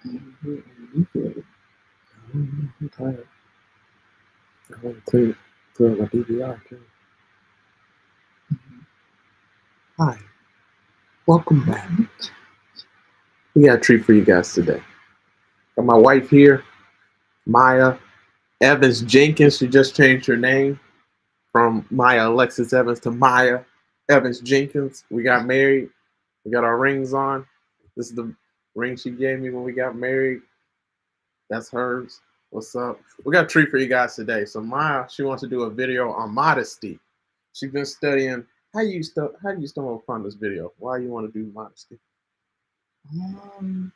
You good? I'm tired. I want to clear my DVR too. Hi, welcome back. We got a treat for you guys today. Got my wife here, Maya Evans Jenkins. She just changed her name from Maya Alexis Evans to Maya Evans Jenkins. We got married. We got our rings on. This is the ring she gave me when we got married. That's hers. What's up? We got a treat for you guys today. So Maya, she wants to do a video on modesty. She's been studying. How do you stumble upon this video? Why you want to do modesty? Um,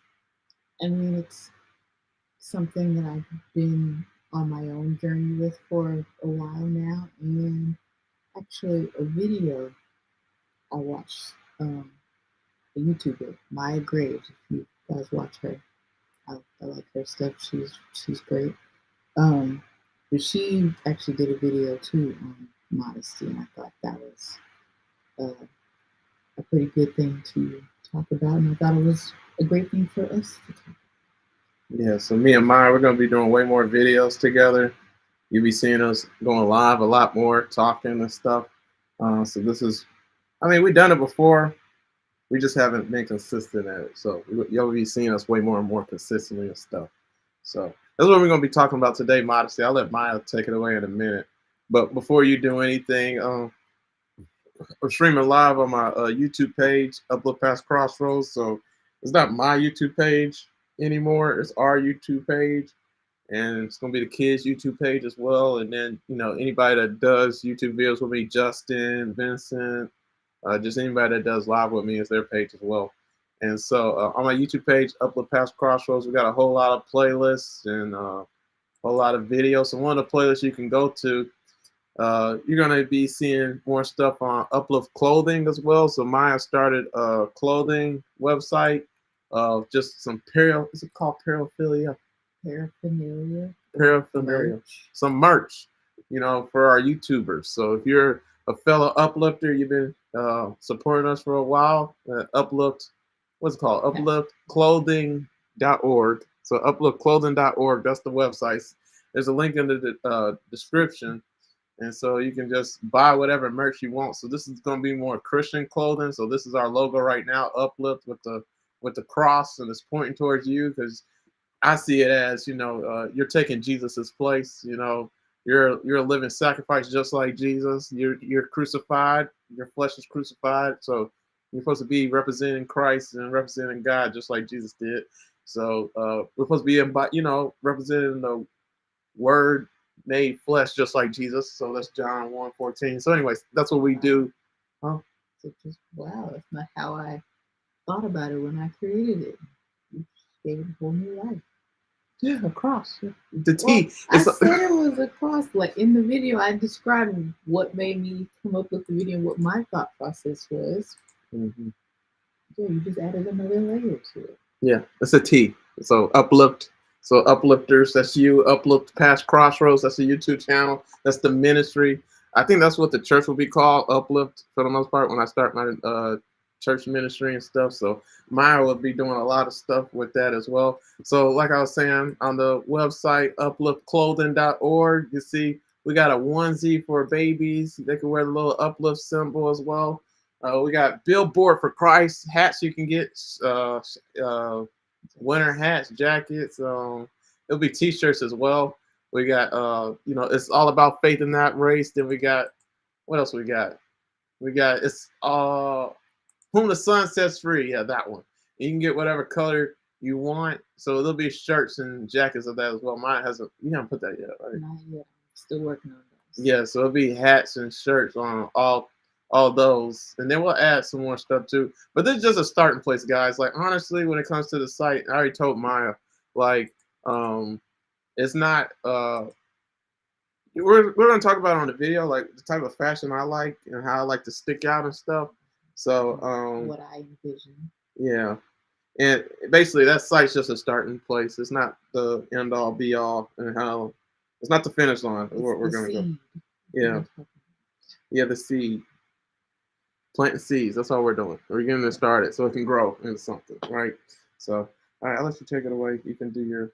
I mean, it's something that I've been on my own journey with for a while now, and actually, a video I watched, a YouTuber, Maya Graves. If you guys watch her, I like her stuff. She's great. Um, but she actually did a video too on modesty, and I thought that was uh, a pretty good thing to talk about, and I thought it was a great thing for us to talk. Yeah, so me and Maya, we're gonna be doing way more videos together. You'll be seeing us going live a lot more, talking and stuff. So this is, I mean, we've done it before. We just haven't been consistent at it. So you'll be seeing us way more and more consistently and stuff. So that's what we're gonna be talking about today, modesty. I'll let Maya take it away in a minute. But before you do anything, I'm streaming live on my YouTube page, Uplift Past Crossroads. So it's not my YouTube page anymore. It's our YouTube page, and it's gonna be the kids' YouTube page as well. And then anybody that does YouTube videos with me, Justin, Vincent, just anybody that does live with me is their page as well. And so on my YouTube page, Uplift Past Crossroads, we got a whole lot of playlists and a whole lot of videos. So one of the playlists you can go to, you're gonna be seeing more stuff on Uplift Clothing as well. So Maya started a clothing website of just some is it called paraphilia? Paraphernalia, Paraphernalia. merch. Some merch, for our YouTubers. So if you're a fellow uplifter, you've been supporting us for a while, Uplift, what's it called? Yes. Upliftclothing.org. So upliftclothing.org, that's the website. There's a link in the description, and so you can just buy whatever merch you want. So this is going to be more Christian clothing. So this is our logo right now, Uplift with the cross, and it's pointing towards you because I see it as you're taking Jesus's place. You're a living sacrifice just like Jesus. You're crucified. Your flesh is crucified. So you're supposed to be representing Christ and representing God just like Jesus did. So we're supposed to be representing the Word made flesh just like Jesus. So that's John 1:14. So anyways, that's what we do. Huh? So just wow, that's not how I thought about it when I created it. You just gave it a whole new life. Yeah, a cross. The Well, T. I said it was a cross. Like in the video, I described what made me come up with the video, what my thought process was. Mm-hmm. Yeah, you just added another layer to it. Yeah, it's a T. So uplift. So uplifters, that's you. Uplift Past Crossroads, that's the YouTube channel. That's the ministry. I think that's what the church will be called, Uplift, for the most part, when I start my church ministry and stuff. So Maya will be doing a lot of stuff with that as well. So like I was saying, on the website, upliftclothing.org, you see we got a onesie for babies. They can wear the little uplift symbol as well. We got Billboard for Christ hats you can get, winter hats, jackets. It'll be T-shirts as well. We got, it's all about faith in that race. Then we got, what else we got? We got it's Whom the Sun Sets Free. Yeah, that one. You can get whatever color you want. So there'll be shirts and jackets of that as well. Mine hasn't. You haven't put that yet, right? Not yet. I'm still working on those. Yeah, so it'll be hats and shirts on all those, and then we'll add some more stuff too. But this is just a starting place, guys. Like honestly, when it comes to the site, I already told Maya, like, it's not. We're gonna talk about it on the video, like the type of fashion I like and how I like to stick out and stuff. So, what I envision. yeah, and basically that site's just a starting place. It's not the end all be all, and how it's not the finish line. We're gonna go. Yeah, yeah, the seed. Planting seeds. That's all we're doing. We're getting it started so it can grow into something, right? So All right, I'll let you take it away. You can do your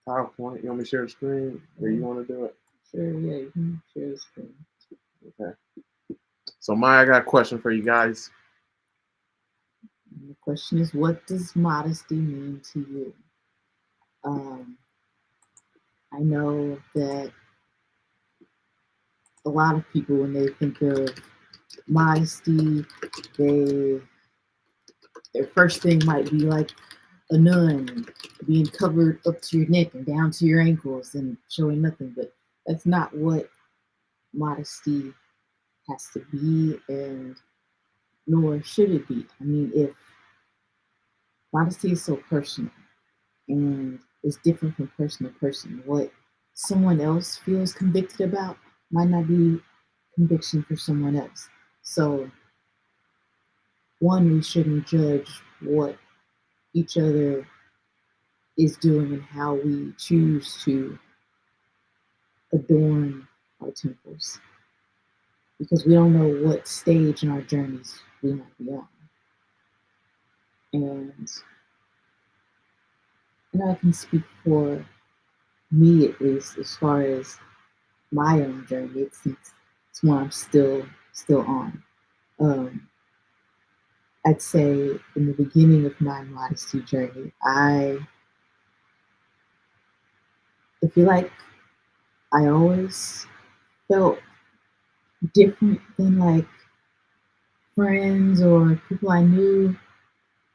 PowerPoint. You want me to share the screen, or you want to do it? Sure, yeah, you can share the screen. Okay. So Maya, I got a question for you guys. And the question is, what does modesty mean to you? Um, I know that a lot of people, when they think of modesty, they their first thing might be like a nun being covered up to your neck and down to your ankles and showing nothing. But that's not what modesty has to be, and nor should it be. I mean, if modesty is so personal and it's different from person to person, what someone else feels convicted about might not be conviction for someone else. So, one, we shouldn't judge what each other is doing and how we choose to adorn our temples because we don't know what stage in our journeys we might be on. And I can speak for me at least as far as my own journey. It's one I'm still on. Um, I'd say in the beginning of my modesty journey, I feel like I always felt different than like friends or people I knew,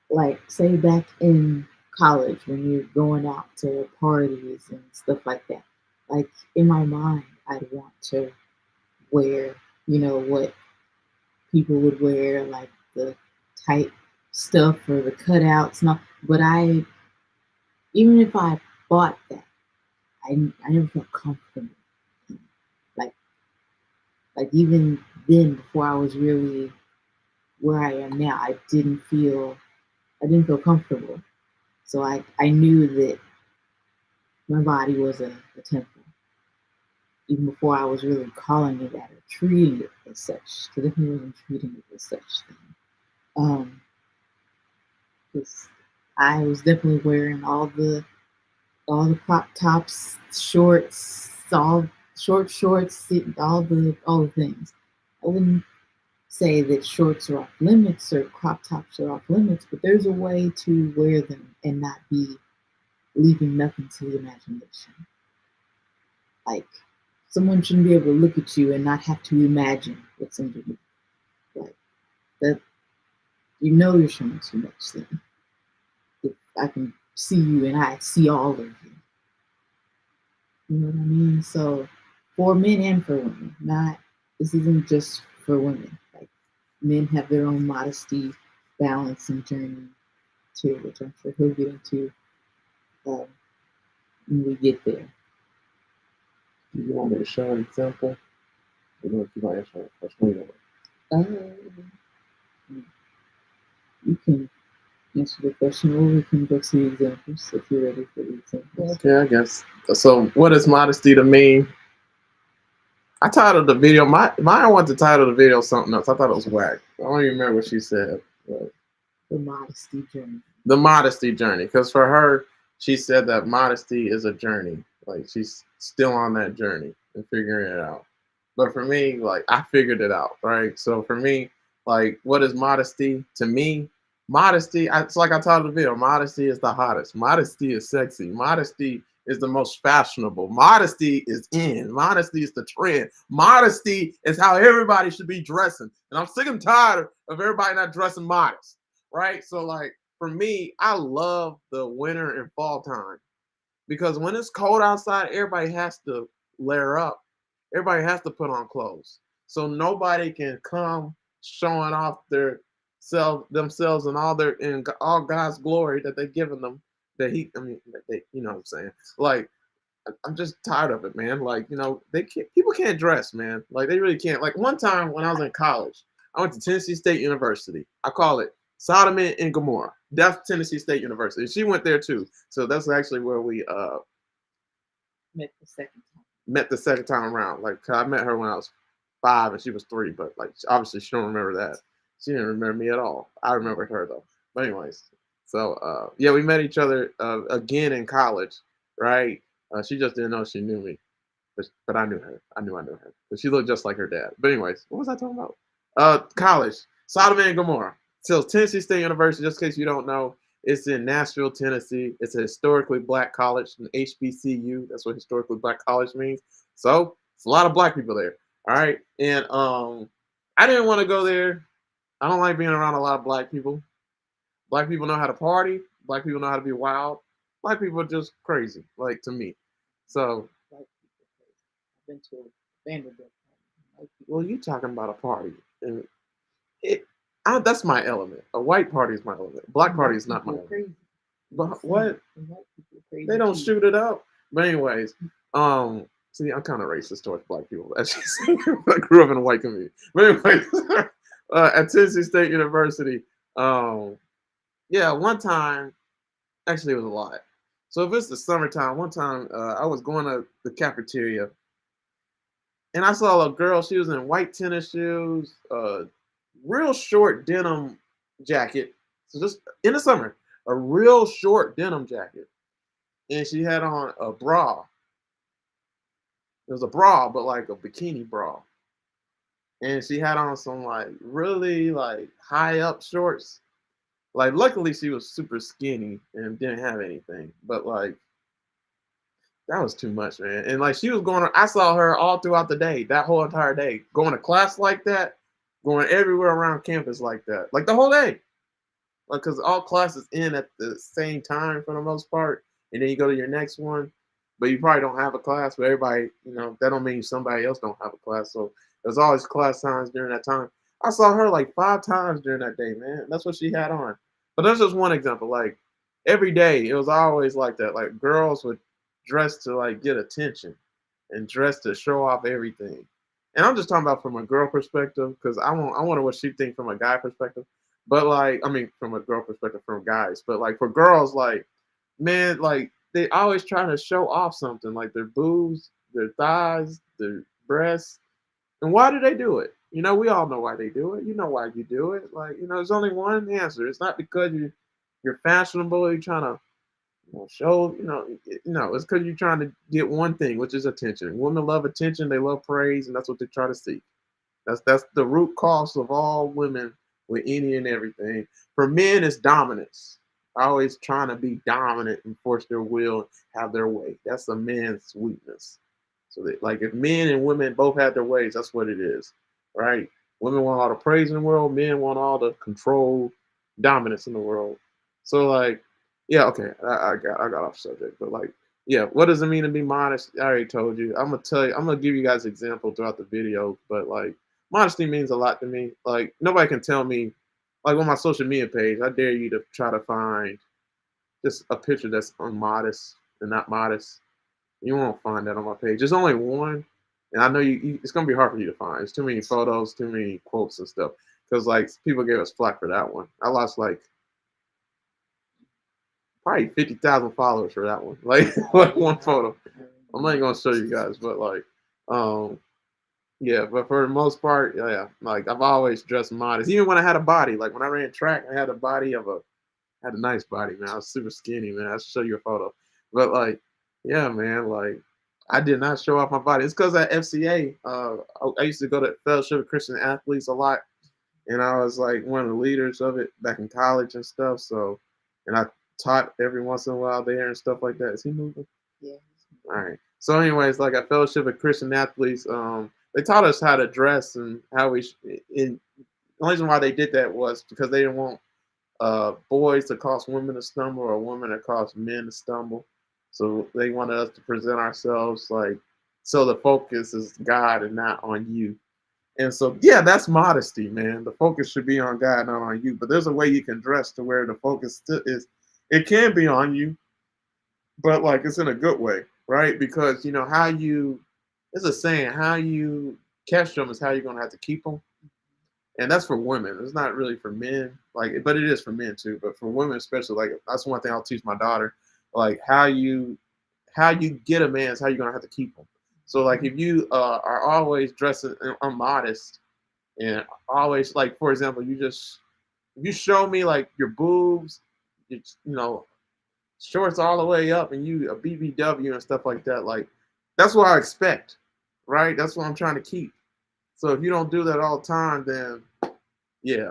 like say back in college when you're going out to parties and stuff like that. Like in my mind, I'd want to wear, what people would wear, like the tight stuff or the cutouts. Not, but even if I bought that, I never felt comfortable. Like like even then, before I was really where I am now, I didn't feel comfortable. So I knew that my body was a temple, even before I was really calling it that or treating it as such. Because I definitely wasn't treating it as such thing. Um, 'Cause I was definitely wearing all the crop tops, shorts, all short shorts, all the things. I wouldn't say that shorts are off limits or crop tops are off limits, but there's a way to wear them and not be leaving nothing to the imagination. Like someone shouldn't be able to look at you and not have to imagine what's underneath. Like that, you're showing too much. Then if I can see you and I see all of you, you know what I mean. So for men and for women, not this isn't just for women. Like men have their own modesty, balance, and journey too, which I'm sure he'll get into um, when we get there. Do you want me to show an example? I don't know if you want to answer that question. Uh, you can answer the question, or we can go to the examples if you're ready for the examples. Okay, I guess. So, what is modesty to me? I titled the video. Maya wanted to title the video something else. I thought it was whack. I don't even remember what she said. But The modesty journey. the modesty journey, because for her, she said that modesty is a journey. Like she's still on that journey and figuring it out. But for me, like I figured it out, right? So for me, like what is modesty to me? Modesty, it's like I told the video. Modesty is the hottest. Modesty is sexy. Modesty is the most fashionable. Modesty is in. Modesty is the trend. Modesty is how everybody should be dressing. And I'm sick and tired of everybody not dressing modest, right? So like for me, I love the winter and fall time because when it's cold outside, everybody has to layer up. Everybody has to put on clothes. So nobody can come showing off themselves and all God's glory that they've given them. You know what I'm saying? Like I'm just tired of it, man. Like, people can't dress, man. Like they really can't. Like one time when I was in college, I went to Tennessee State University. I call it Sodom and Gomorrah. That's Tennessee State University. She went there too. So that's actually where we Met the second time. met the second time around. Like I met her when I was 5 and she was 3, but like obviously she don't remember that. She didn't remember me at all. I remembered her though. But anyways, So yeah, we met each other again in college, right? She just didn't know she knew me, but I knew her. I knew her. But she looked just like her dad. But anyways, what was I talking about? College, Sodom and Gomorrah. So Tennessee State University, just in case you don't know, it's in Nashville, Tennessee. It's a historically black college, an HBCU. That's what historically black college means. So it's a lot of black people there. All right, and I didn't want to go there. I don't like being around a lot of black people. Black people know how to party. Black people know how to be wild. Black people are just crazy, like to me. So, White people crazy. I've been to a Vanderbilt party. White people well, you talking about a party, and it, that's my element. A white party is my element. Black party white is not my people are element. crazy. I'm But just saying, what? and white people are They crazy don't too. shoot it up. But anyways, see, I'm kind of racist towards black people. As you see, I grew up in a white community. But anyways, at Tennessee State University, um, yeah, one time, actually, it was a lot. So if it's the summertime, one time I was going to the cafeteria and I saw a girl. She was in white tennis shoes, real short denim jacket. So just in the summer, a real short denim jacket, and she had on a bra. It was a bra, but like a bikini bra, and she had on some like really like high up shorts. Like luckily she was super skinny and didn't have anything, but like that was too much, man. And like she was going, I saw her all throughout the day, that whole entire day, going to class like that, going everywhere around campus like that, like the whole day. Like, cause all classes end at the same time for the most part, and then you go to your next one, but you probably don't have a class. But everybody, that don't mean somebody else don't have a class. So there's always class times during that time. I saw her like 5 times during that day, man. That's what she had on. But that's just one example. Like every day, it was always like that. Like girls would dress to like get attention and dress to show off everything. And I'm just talking about from a girl perspective because I wonder what she think from a guy perspective. But like, I mean, from a girl perspective, from guys. But like for girls, like, man, like they always trying to show off something, like their boobs, their thighs, their breasts. And why do they do it? We all know why they do it. You know why you do it. Like, there's only one answer. It's not because you're fashionable. You're trying to show. It's because you're trying to get one thing, which is attention. Women love attention. They love praise, and that's what they try to seek. That's the root cause of all women with any and everything. For men, it's dominance. Always trying to be dominant and force their will, have their way. That's a man's weakness. So that, like, if men and women both had their ways, that's what it is, right? Women want all the praise in the world. Men want all the control, dominance in the world. So like, yeah, okay, I got off subject, but like, yeah, what does it mean to be modest? I already told you. I'm gonna tell you. I'm gonna give you guys examples throughout the video, but like modesty means a lot to me. Like nobody can tell me, like on my social media page, I dare you to try to find just a picture that's unmodest and not modest. You won't find that on my page. There's only one, and I know it's gonna be hard for you to find. There's too many photos, too many quotes and stuff. Because like people gave us flack for that one. I lost like probably 50,000 followers for that one. Like, like one photo. I'm not even gonna show you guys, but like, um, yeah, but for the most part, yeah, like I've always dressed modest. Even when I had a body, like when I ran track, I had a body of a had a nice body, man. I was super skinny, man. I'll show you a photo. But like, yeah, man, like I did not show off my body. It's because at FCA, I used to go to Fellowship of Christian Athletes a lot, and I was like one of the leaders of it back in college and stuff. So, and I taught every once in a while there and stuff like that. Is he moving? Yeah. All right. So, anyways, like a Fellowship of Christian Athletes, they taught us how to dress and how we. The only reason why they did that was because they didn't want boys to cause women to stumble or women to cause men to stumble. So they wanted us to present ourselves like so the focus is God and not on you. And so yeah, that's modesty, man. The focus should be on God, not on you. But there's a way you can dress to where the focus still is. It can be on you, but like it's in a good way, right? Because how you, it's a saying, how you catch them is how you're gonna have to keep them, and that's for women. It's not really for men, like, but it is for men too. But for women, especially, like that's one thing I'll teach my daughter, like how you get a man is how you're gonna have to keep him. So like if you are always dressing immodest and always like, for example, you show me like your boobs, you know, shorts all the way up and you a BBW and stuff like that. Like that's what I expect, right? That's what I'm trying to keep. So if you don't do that all the time, then yeah,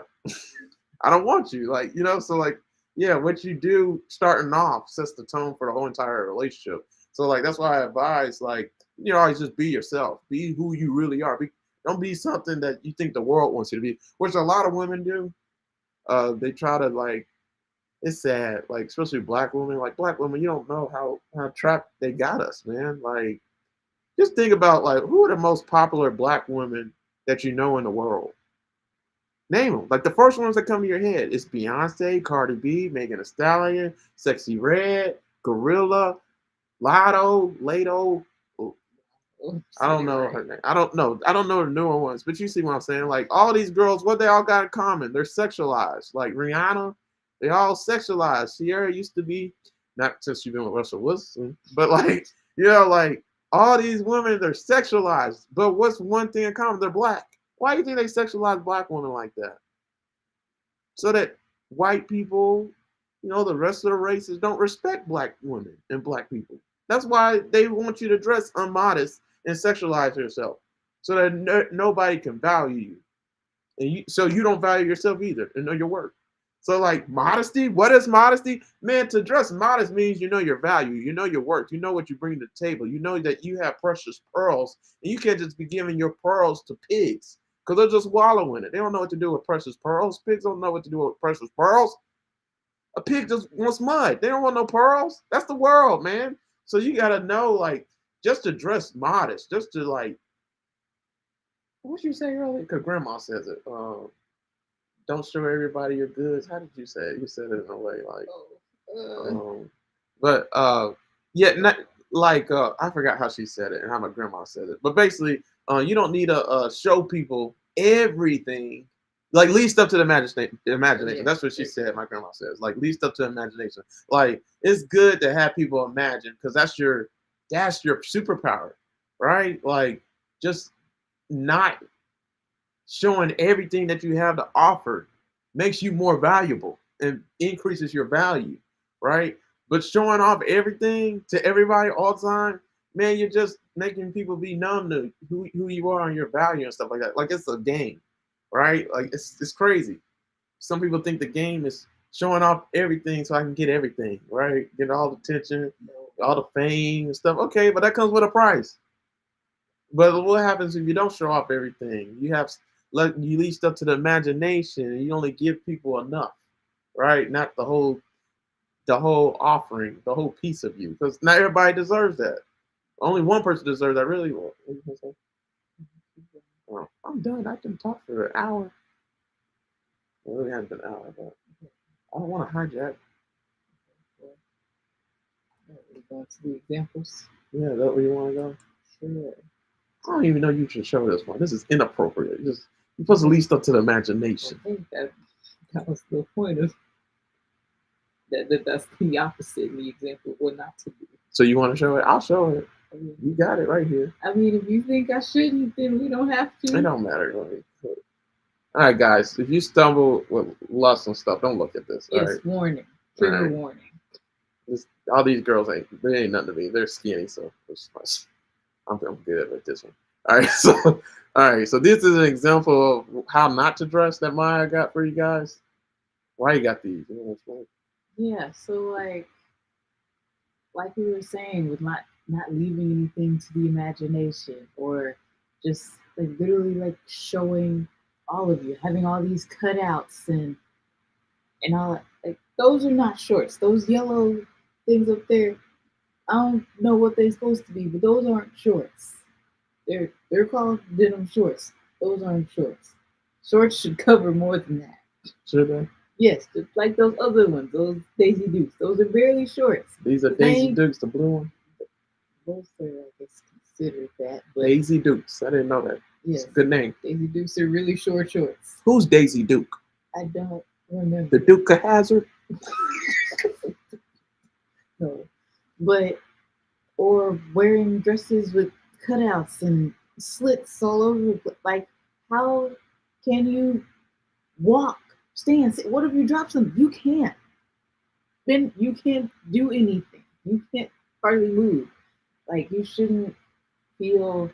I don't want you. Like, so like, yeah, what you do starting off sets the tone for the whole entire relationship. So like that's why I advise, like, always just be yourself. Be who you really are. Don't be something that you think the world wants you to be, which a lot of women do. They try to like, it's sad, like especially black women. Like black women, you don't know how trapped they got us, man. Like just think about like who are the most popular black women that you know in the world. Name them. Like the first ones that come to your head is Beyonce, Cardi B, Megan Thee Stallion, Sexy Red, Gorilla, Lado. I don't know her name. I don't know. I don't know the newer ones, but you see what I'm saying. Like all these girls, what they all got in common? They're sexualized. Like Rihanna, they all sexualized. Sierra used to be, not since she's been with Russell Wilson, but like like all these women, they're sexualized. But what's one thing in common? They're black. Why do you think they sexualize black women like that? So that white people, the rest of the races don't respect black women and black people. That's why they want you to dress unmodest and sexualize yourself, so that nobody can value you, and so you don't value yourself either and know your worth. So like modesty, what is modesty? Man, to dress modest means you know your value, you know your worth, you know what you bring to the table, you know that you have precious pearls, and you can't just be giving your pearls to pigs because they'll just wallow in it. They don't know what to do with precious pearls. Pigs don't know what to do with precious pearls. A pig just wants mud. They don't want no pearls. That's the world, man. So you gotta know, like, just to dress modest, just to like, what you say earlier? Because grandma says it. Don't show everybody your goods. How did you say it? You said it in a way like, but yeah, not like I forgot how she said it and how my grandma said it. But basically, you don't need to show people everything. Like least up to the imagination. Imagination. That's what she said. My grandma says. Like least up to imagination. Like it's good to have people imagine because that's your superpower, right? Like just not showing everything that you have to offer makes you more valuable and increases your value, right? But showing off everything to everybody all the time, man, you're just making people be numb to who you are and your value and stuff like that. Like it's a game, right? Like it's crazy. Some people think the game is showing off everything so I can get everything, right? Get all the attention, all the fame and stuff. Okay, but that comes with a price. But what happens if you don't show off everything? You leave stuff to the imagination, and you only give people enough, right? Not the whole offering, the whole piece of you, because not everybody deserves that. Only one person deserves that. Really, well, I'm done. I can talk for an hour. Well, it hasn't been an hour, but I don't want to hijack. We're going to the examples. Yeah, is that where you want to go? Sure. I don't even know you should show this one. This is inappropriate. You're supposed to leave stuff to the imagination. I think that was the point of that's the opposite in the example of what not to do. So you want to show it? I'll show it. You got it right here. I mean, if you think I shouldn't, then we don't have to. It don't matter. All right, guys. If you stumble with lust and stuff, don't look at this. Yes, all right? Warning. Trigger warning. All these girls they ain't nothing to me. They're skinny, so I'm good with this one. All right, so this is an example of how not to dress that Maya got for you guys. Why you got these? Yeah, so like we were saying, with not leaving anything to the imagination, or just like literally like showing all of you, having all these cutouts and all that. Like those are not shorts. Those yellow things up there, I don't know what they're supposed to be, but those aren't shorts. They're called denim shorts. Those aren't shorts. Shorts should cover more than that. Should they? Yes, just like those other ones, those Daisy Dukes. Those are barely shorts. These are Daisy Dukes, the blue one. Those are, I guess, considered that. But Daisy Dukes. I didn't know that. Yes, it's a good name. Daisy Dukes are really short shorts. Who's Daisy Duke? I don't remember. The Duke of Hazzard? No, but or wearing dresses with cutouts and slits all over. Like, how can you walk, stand, sit? What if you drop something? You can't. then you can't do anything. You can't hardly move. Like you shouldn't feel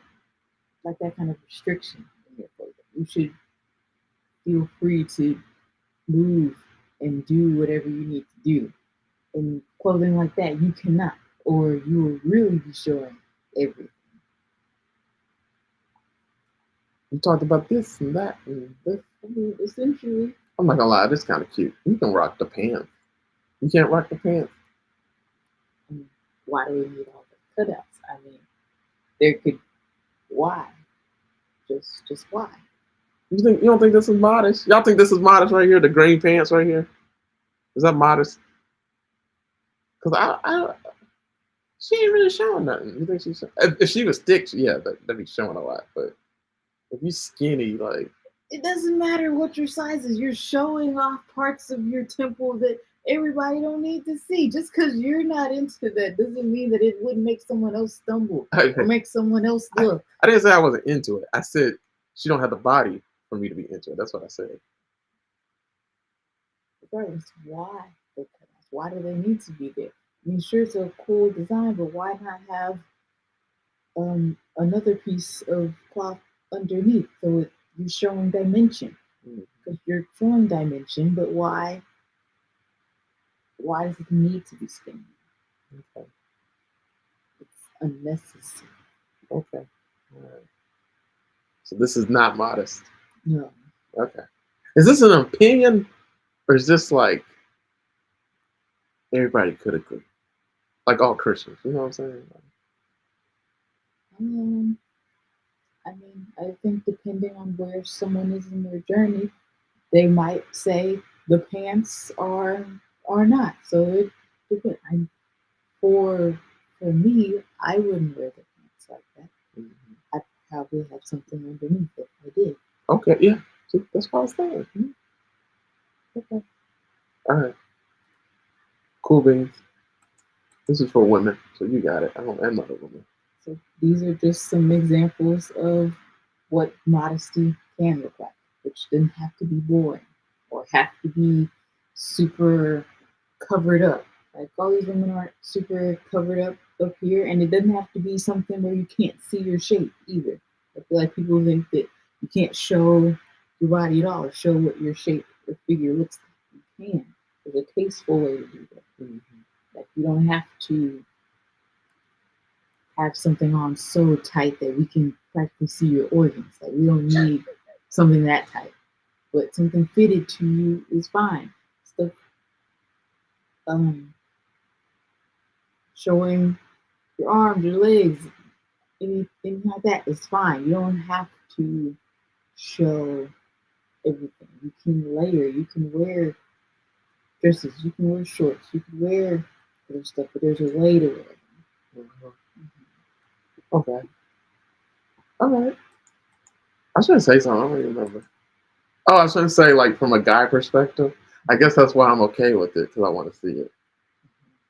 like that kind of restriction in your clothing. You should feel free to move and do whatever you need to do. In clothing like that, you cannot, or you will really be showing everything. You talked about this and that and this. I mean, essentially, I'm not gonna lie, this kind of cute. You can rock the pants. You can't rock the pants. I mean, why do we need all the cutouts? I mean, there could why? Just why? You don't think this is modest? Y'all think this is modest right here? The green pants right here? Is that modest? Because she ain't really showing nothing. You think she's if she was thick, yeah, that'd be showing a lot. But if you skinny, like It doesn't matter what your size is. You're showing off parts of your temple that everybody don't need to see. Just because you're not into that doesn't mean that it wouldn't make someone else stumble or make someone else look. I didn't say I wasn't into it. I said she don't have the body for me to be into it. That's what I said. Regardless, why the cutouts? Why do they need to be there? I mean, sure, it's a cool design, but why not have another piece of cloth underneath so you're showing dimension? Because you're showing dimension, but why does it need to be skinny? Okay. It's unnecessary. Okay. All right. So this is not modest. No. Okay. Is this an opinion or is this like everybody could agree? Like all Christians, you know what I'm saying? Um, I mean, I think depending on where someone is in their journey, they might say the pants are not. So it depends. For me, I wouldn't wear the pants like that. Mm-hmm. I'd probably have something underneath if I did. Okay, yeah. See, that's what I was saying. Okay. All right. Cool beans. This is for women, so you got it. I'm not a woman. So these are just some examples of what modesty can look like, which doesn't have to be boring or have to be super covered up. Like all these women aren't super covered up here, and it doesn't have to be something where you can't see your shape either. I feel like people think that you can't show your body at all or show what your shape or figure looks like. You can. There's a tasteful way to do that. Mm-hmm. Like you don't have to have something on so tight that we can practically see your organs. Like we don't need something that tight, but something fitted to you is fine. Stuff um, showing your arms, your legs, anything like that is fine. You don't have to show everything. You can layer. You can wear dresses. You can wear shorts. You can wear other stuff, but there's a way to wear it. Mm-hmm. Okay. All right. I was gonna say something. I don't even remember. Oh, I was gonna say like from a guy perspective. I guess that's why I'm okay with it because I want to see it.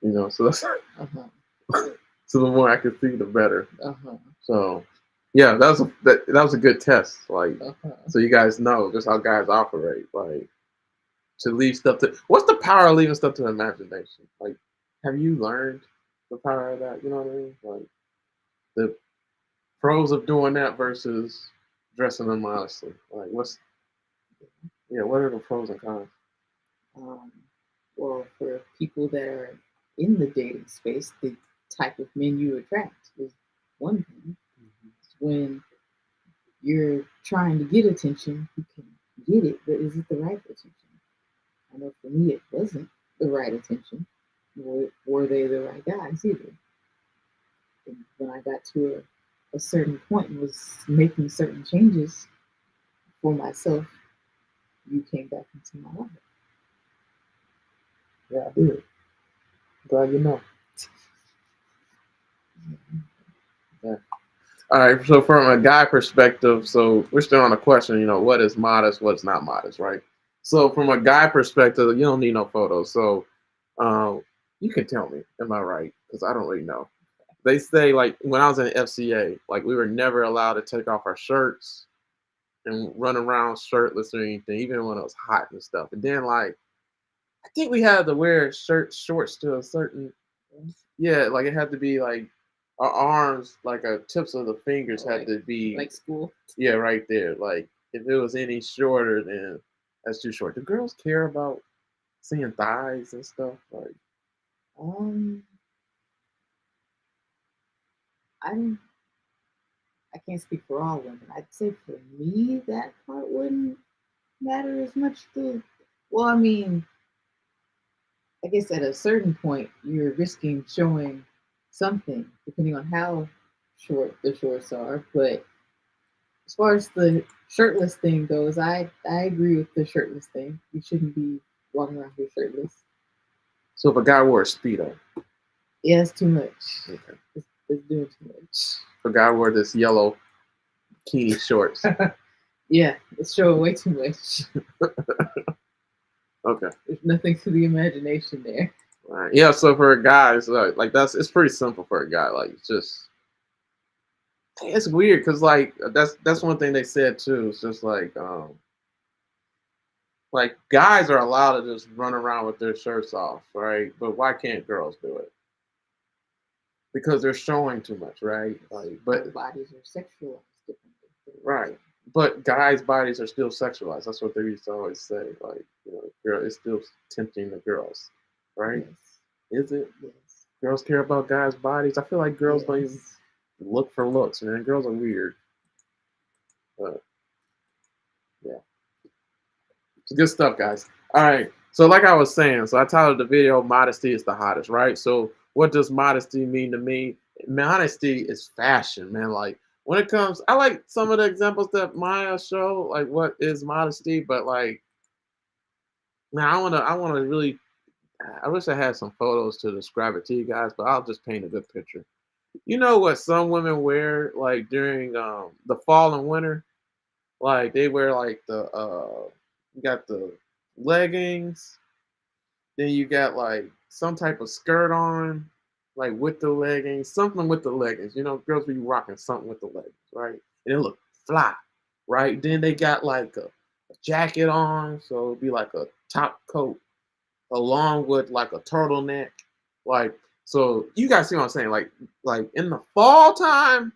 You know, so that's Uh-huh. so the more I can see, the better. Uh-huh. So yeah, that was a good test. Like, Uh-huh. so you guys know just how guys operate. Like to leave stuff to what's the power of leaving stuff to imagination? Like, have you learned the power of that? You know what I mean? Like the pros of doing that versus dressing immodestly. Like, what are the pros and cons? Um, well, for people that are in the dating space, the type of men you attract is one thing. When you're trying to get attention, you can get it, but is it the right attention? I know for me, it wasn't the right attention. Were they the right guys either? And when I got to a certain point and was making certain changes for myself, you came back into my life. Yeah, I did. Glad you know. Yeah. All right. So from a guy perspective, so we're still on the question. You know, what is modest? What's not modest, right? So from a guy perspective, you don't need no photos. So you can tell me, am I right? Because I don't really know. They say like when I was in FCA, like we were never allowed to take off our shirts and run around shirtless or anything, even when it was hot and stuff. And then like I think we had to wear shorts to a certain. Yeah, like it had to be like our arms, like our tips of the fingers or had to be, like school. yeah, right there. Like if it was any shorter, then that's too short. Do girls care about seeing thighs and stuff? Like, Um, I'm I can't speak for all women. I'd say for me that part wouldn't matter as much. To well, I mean, I guess at a certain point you're risking showing something, depending on how short the shorts are. But as far as the shirtless thing goes, I agree with the shirtless thing. You shouldn't be walking around here shirtless. so if a guy wore a speedo, Yeah, it's too much. okay. It's doing too much. If a guy wore this yellow bikini shorts, Yeah, it's showing way too much. okay. There's nothing to the imagination there. All right. Yeah, so for a guy, it's like that's it's pretty simple for a guy. Like it's just it's weird because like that's one thing they said too. It's just like guys are allowed to just run around with their shirts off, right? But why can't girls do it? Because they're showing too much, right? Like, Our but bodies are sexualized differently for a right, reason. but guys' bodies are still sexualized. That's what they used to always say. Like, girl, it's still tempting the girls, right? Yes, Is it? yes, Girls care about guys' bodies. I feel like girls don't even yes. look for looks, man. Girls are weird, but yeah. It's good stuff, guys. All right. So, like I was saying, so I titled the video "Modesty is the hottest," right? So, what does modesty mean to me? Modesty is fashion, man. Like when it comes, I like some of the examples that Maya show, like what is modesty, but like, man, I wanna really. I wish I had some photos to describe it to you guys, but I'll just paint a good picture. You know what some women wear like during the fall and winter? Like they wear like you got the leggings, then you got like some type of skirt on, like with the leggings, something with the leggings. You know, girls be rocking something with the leggings, right? And it look fly, right? Then they got like a jacket on, so it'd be like a top coat along with like a turtleneck. Like, so you guys see what I'm saying? Like in the fall time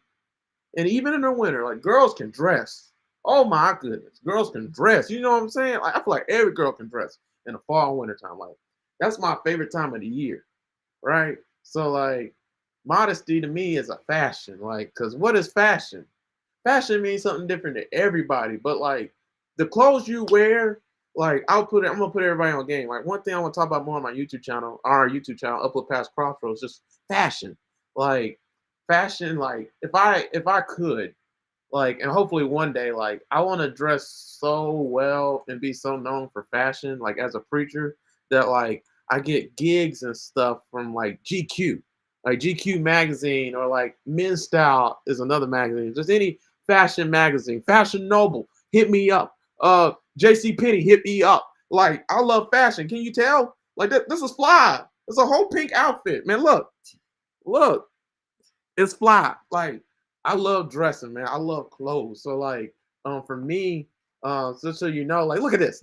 and even in the winter, like girls can dress. Oh my goodness, girls can dress. You know what I'm saying? Like I feel like every girl can dress in the fall and winter time. Like that's my favorite time of the year, right? So like modesty to me is a fashion. Like, cause what is fashion? Fashion means something different to everybody. But like the clothes you wear, like I'm gonna put everybody on game. Like one thing I want to talk about more on my YouTube channel, on our YouTube channel, Uplift Past Crossroads, just fashion. Like fashion, like if I could, like, and hopefully one day, like I want to dress so well and be so known for fashion, like as a preacher, that like I get gigs and stuff from like GQ, like GQ magazine, or like Men's Style is another magazine. Just any fashion magazine, Fashion Noble, hit me up. JC Penney, hit me up. Like I love fashion. Can you tell? Like this is fly. It's a whole pink outfit, man. Look, it's fly. Like I love dressing, man. I love clothes. So like, for me, just so you know, like look at this.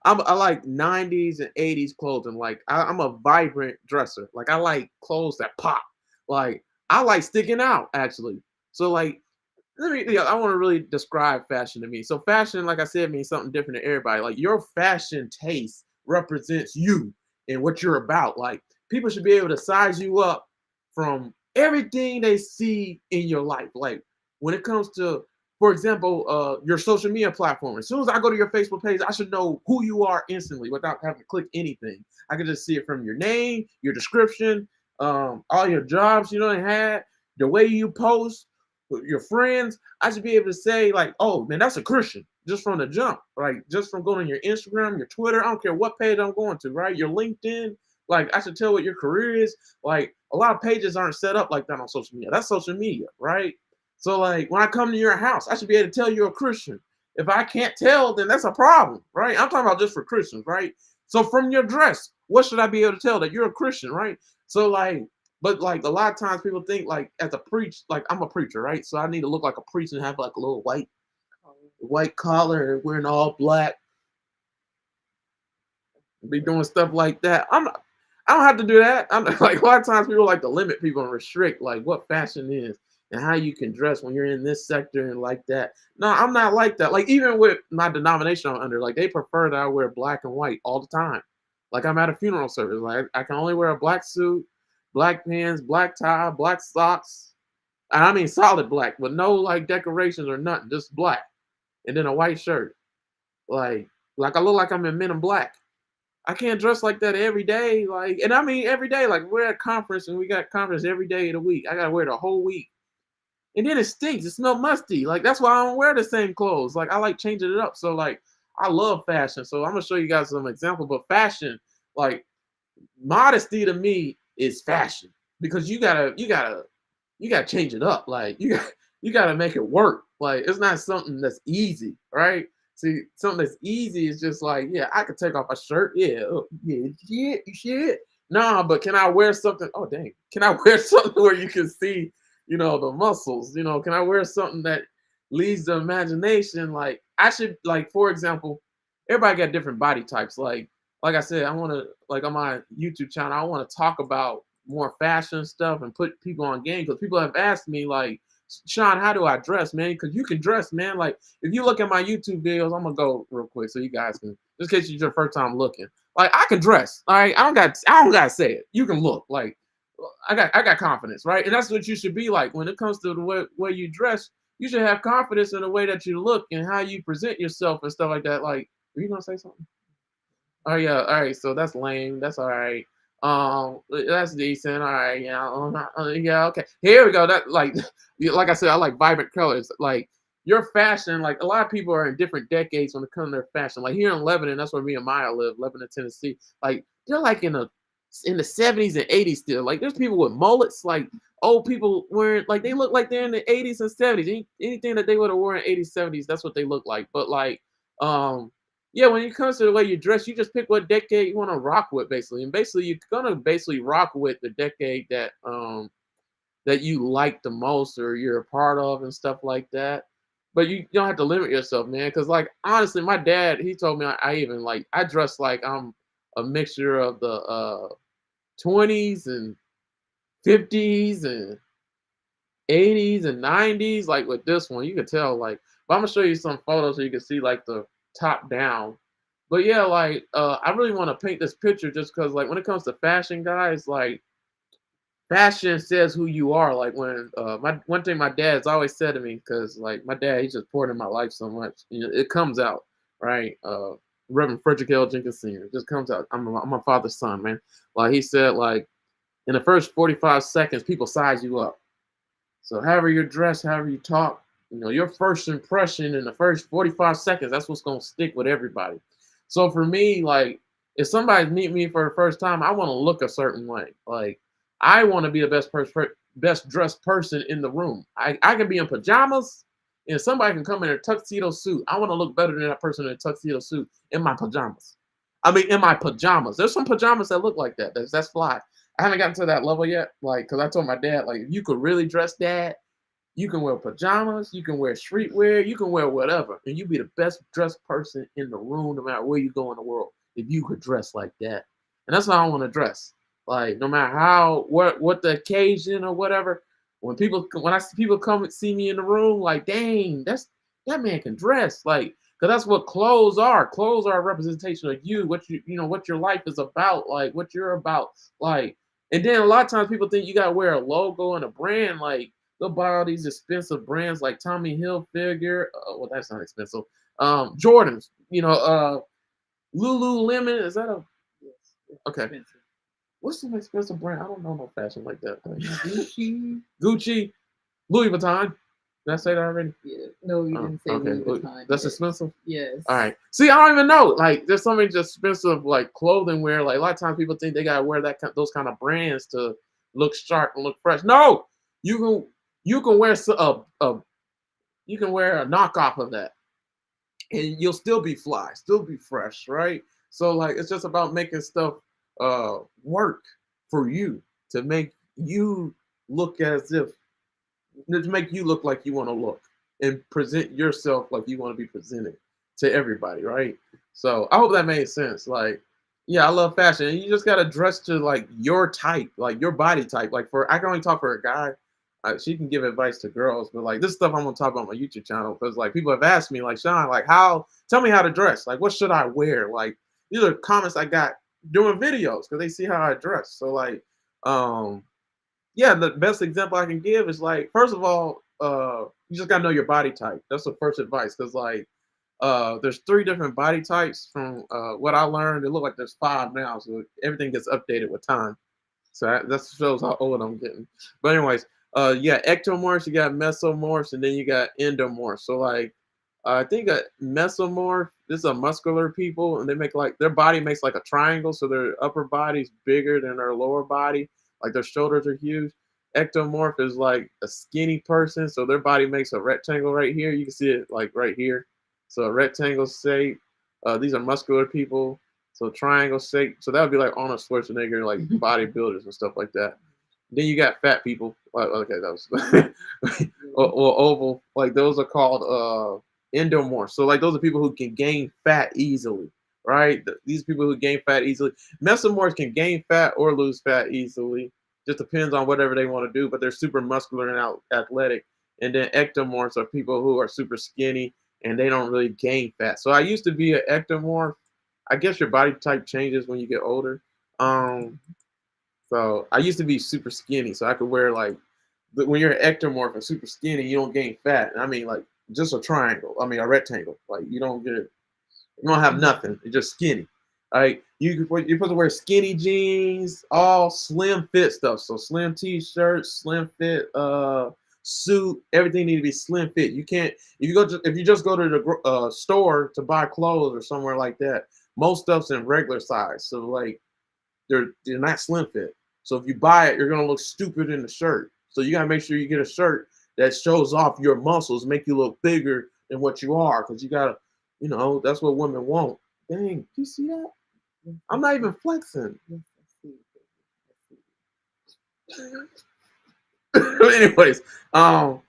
I like '90s and '80s clothing. Like I'm a vibrant dresser. Like I like clothes that pop. Like I like sticking out actually. So like, I want to really describe fashion to me. So fashion, like I said, means something different to everybody. Like your fashion taste represents you and what you're about. Like people should be able to size you up from everything they see in your life. Like when it comes to, for example, your social media platform. As soon as I go to your Facebook page, I should know who you are instantly without having to click anything. I can just see it from your name, your description, all your jobs you know had, the way you post, your friends. I should be able to say like, oh man, that's a Christian just from the jump, right? Just from going on your Instagram, your Twitter. I don't care what page I'm going to, right? Your LinkedIn. Like I should tell what your career is. Like a lot of pages aren't set up like that on social media. That's social media, right? So like when I come to your house, I should be able to tell you're a Christian. If I can't tell, then that's a problem, right? I'm talking about just for Christians, right? So from your dress, what should I be able to tell that you're a Christian, right? So like, but like a lot of times people think like as a preach, like I'm a preacher, right? So I need to look like a priest and have like a little white collar, wearing all black. be doing stuff like that. I don't have to do that. I'm like a lot of times people like to limit people and restrict like what fashion is and how you can dress when you're in this sector and like that. No, I'm not like that. Like even with my denomination I'm under, like they prefer that I wear black and white all the time. Like I'm at a funeral service. Like I can only wear a black suit, black pants, black tie, black socks. And I mean solid black, with no like decorations or nothing, just black. And then a white shirt. Like like I look like I'm in Men in Black. I can't dress like that every day. Like, and I mean every day. Like we're at conference and we got conference every day of the week. I gotta wear the whole week. And then it stinks. It smells musty. Like that's why I don't wear the same clothes. Like I like changing it up. So like I love fashion. So I'm gonna show you guys some example. But fashion, like modesty to me is fashion because you gotta change it up. Like you gotta make it work. Like it's not something that's easy, right? See, something that's easy is just like, yeah, I could take off a shirt. Yeah, yeah, you should. Nah, but can I wear something? Oh dang, can I wear something where you can see, the muscles? Can I wear something that leads the imagination? Like I should, like for example, everybody got different body types. Like I said, I want to like on my YouTube channel, I want to talk about more fashion stuff and put people on game because people have asked me like, Sean, how do I dress, man? Because you can dress, man. Like if you look at my YouTube videos, I'm gonna go real quick so you guys can, just in case it's your first time looking. Like I can dress. All right, I don't gotta say it. You can look like I got confidence, right? And that's what you should be like when it comes to the way you dress. You should have confidence in the way that you look and how you present yourself and stuff like that. Like, are you gonna say something? Oh yeah, all right. So that's lame. That's all right. That's decent. All right. Yeah. Yeah. Okay. Here we go. That like, like I said, I like vibrant colors. Like your fashion. Like a lot of people are in different decades when it comes to their fashion. Like here in Lebanon, that's where me and Maya live, Lebanon, Tennessee. Like they're like in the 70s and 80s still. Like there's people with mullets. Like old people wearing like they look like they're in the 80s and 70s. Anything that they would have worn in 80s, 70s, that's what they look like. But like, yeah, when it comes to the way you dress, you just pick what decade you want to rock with, basically. And basically, you're gonna basically rock with the decade that you like the most or you're a part of and stuff like that. But you don't have to limit yourself, man. Because like honestly, my dad, he told me I even like I dress like I'm a mixture of the 20s and 50s and 80s and 90s. Like with this one, you can tell like. But I'm gonna show you some photos so you can see like the top down. But yeah, like I really want to paint this picture just because like when it comes to fashion, guys, like fashion says who you are. Like when my one thing my dad's always said to me, because like my dad, he's just poured in my life so much, it comes out, right? Reverend Frederick L. Jenkins Sr. It just comes out. I'm my father's son, man. Like he said, like in the first 45 seconds, people size you up. So however you're dressed, however you talk, your first impression in the first 45 seconds, that's what's gonna stick with everybody. So for me, like if somebody meet me for the first time, I want to look a certain way. Like I want to be the best dressed person in the room. I can be in pajamas and somebody can come in a tuxedo suit. I want to look better than that person in a tuxedo suit in my pajamas. I mean, in my pajamas. There's some pajamas that look like that. That's fly. I haven't gotten to that level yet. Like, cause I told my dad, like, if you could really dress dad, you can wear pajamas, you can wear streetwear, you can wear whatever, and you be the best dressed person in the room, no matter where you go in the world. If you could dress like that, and that's how I want to dress. Like, no matter how what the occasion or whatever, when I see people come and see me in the room, like, dang, that man can dress. Like, cause that's what clothes are. Clothes are a representation of you, what your life is about, like what you're about, like. And then a lot of times people think you gotta wear a logo and a brand, like they'll buy all these expensive brands like Tommy Hilfiger. Well, that's not expensive. Jordans, Lululemon. Is that a okay? Expensive. What's some expensive brand? I don't know no fashion like that. Gucci. Gucci, Louis Vuitton. Did I say that already? Yeah. No, you didn't say Okay. Louis Vuitton. That's yet. expensive. Yes. All right. See, I don't even know. Like, there's so many just expensive like clothing wear. Like a lot of times people think they gotta wear those kind of brands to look sharp and look fresh. No, you can wear you can wear a knockoff of that, and you'll still be fly, still be fresh, right? So like, it's just about making stuff work for you to make you look as if to make you look like you want to look and present yourself like you want to be presented to everybody, right? So I hope that made sense. Like Yeah, I love fashion. And you just gotta dress to like your type, like your body type. Like for I can only talk for a guy. She can give advice to girls, but like this stuff I'm gonna talk about on my YouTube channel because like people have asked me like Sean, like how tell me how to dress. Like what should I wear? Like these are comments I got doing videos because they see how I dress. So like um yeah, the best example I can give is like first of all, you just gotta know your body type. That's the first advice because like there's three different body types from what I learned. It looked like there's five now, so everything gets updated with time. So that shows how old I'm getting. But anyways, you got ectomorphs, you got mesomorphs, and then you got endomorphs. So like, I think a mesomorph. This is a muscular people, and they make like their body makes like a triangle, so their upper body's bigger than their lower body. Like their shoulders are huge. Ectomorph is like a skinny person, so their body makes a rectangle right here. You can see it like right here. So a rectangle shape. These are muscular people. So triangle shape. So that would be like Arnold Schwarzenegger, like bodybuilders and stuff like that. Then you got fat people. Okay, that was or oval. Like those are called endomorphs. So like those are people who can gain fat easily, right? These people who gain fat easily. Mesomorphs can gain fat or lose fat easily. Just depends on whatever they want to do. But they're super muscular and athletic. And then ectomorphs are people who are super skinny and they don't really gain fat. So I used to be an ectomorph. I guess your body type changes when you get older. Um, so I used to be super skinny, so I could wear like when you're an ectomorph and super skinny, you don't gain fat. I mean, like just a triangle. I mean, a rectangle. Like you don't have nothing. You're just skinny. Like you're supposed to wear skinny jeans, all slim fit stuff. So slim t-shirts, slim fit suit, everything need to be slim fit. You can't if you just go to the store to buy clothes or somewhere like that. Most stuff's in regular size. So like they're not slim fit. So if you buy it, you're gonna look stupid in the shirt. So you gotta make sure you get a shirt that shows off your muscles, make you look bigger than what you are, because you gotta, that's what women want. Dang, you see that? I'm not even flexing. Anyways, what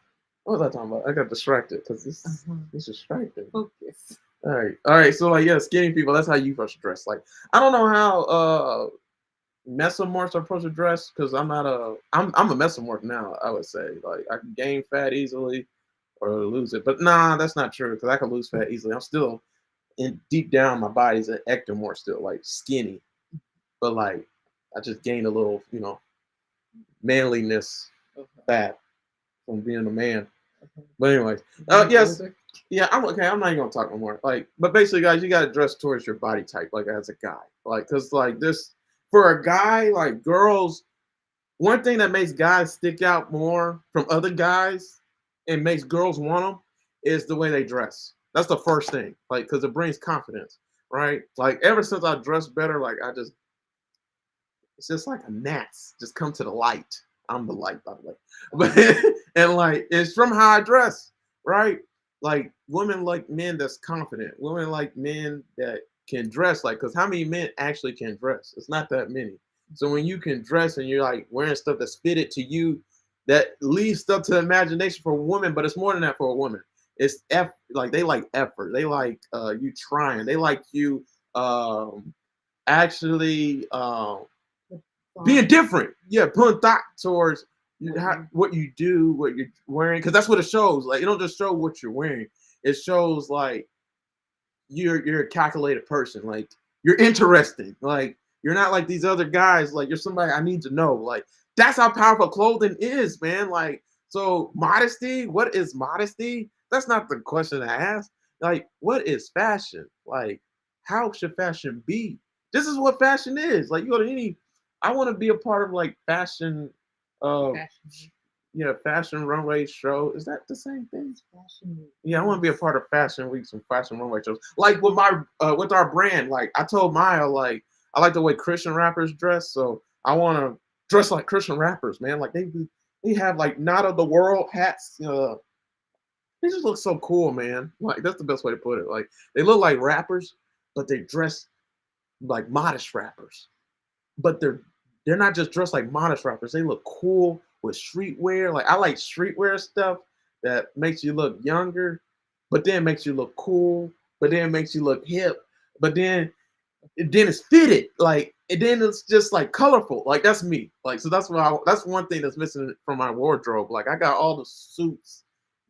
was I talking about? I got distracted because this distracted. Focus. All right. So like, yeah, skinny people. That's how you first dress. Like, I don't know how mesomorphs are supposed to dress because I'm a mesomorph now. I would say like I can gain fat easily or lose it, but nah, that's not true because I can lose fat easily. I'm still in deep down my body's an ectomorph still, like skinny, but like I just gained a little, manliness fat from being a man. But anyway, yes, yeah, I'm okay. I'm not even gonna talk no more. Like, but basically, guys, you gotta dress towards your body type, like as a guy, like, cause like this for a guy, like girls. One thing that makes guys stick out more from other guys and makes girls want them is the way they dress. That's the first thing, like, cause it brings confidence, right? Like, ever since I dressed better, like it's just like a gnats just come to the light. I'm the light, by the way. But and like it's from how I dress, right? Like women like men that's confident. Women like men that can dress like because how many men actually can dress? It's not that many. So when you can dress and you're like wearing stuff that's fitted to you, that leaves stuff to the imagination for a woman, but it's more than that for a woman. It's like they like effort. They like you trying. They like you actually being different. Yeah, putting thought towards what you do, what you're wearing, because that's what it shows. Like, it don't just show what you're wearing; it shows like you're a calculated person. Like, you're interesting. Like, you're not like these other guys. Like, you're somebody I need to know. Like, that's how powerful clothing is, man. Like, so modesty. What is modesty? That's not the question to ask. Like, what is fashion? Like, how should fashion be? This is what fashion is. Like, you go to any I want to be a part of like fashion, uh, fashion runway show. Is that the same thing? Fashion week. Yeah, I want to be a part of fashion weeks and fashion runway shows. Like with with our brand. Like I told Maya, like I like the way Christian rappers dress, so I want to dress like Christian rappers, man. Like they have like not of the world hats. They just look so cool, man. Like that's the best way to put it. Like they look like rappers, but they dress like modest rappers. But they're not just dressed like modest rappers. They look cool with streetwear. Like I like streetwear stuff that makes you look younger, but then makes you look cool, but then makes you look hip. But then then it's fitted, like, and then it's just like colorful. Like that's me. Like so that's one thing that's missing from my wardrobe. Like I got all the suits,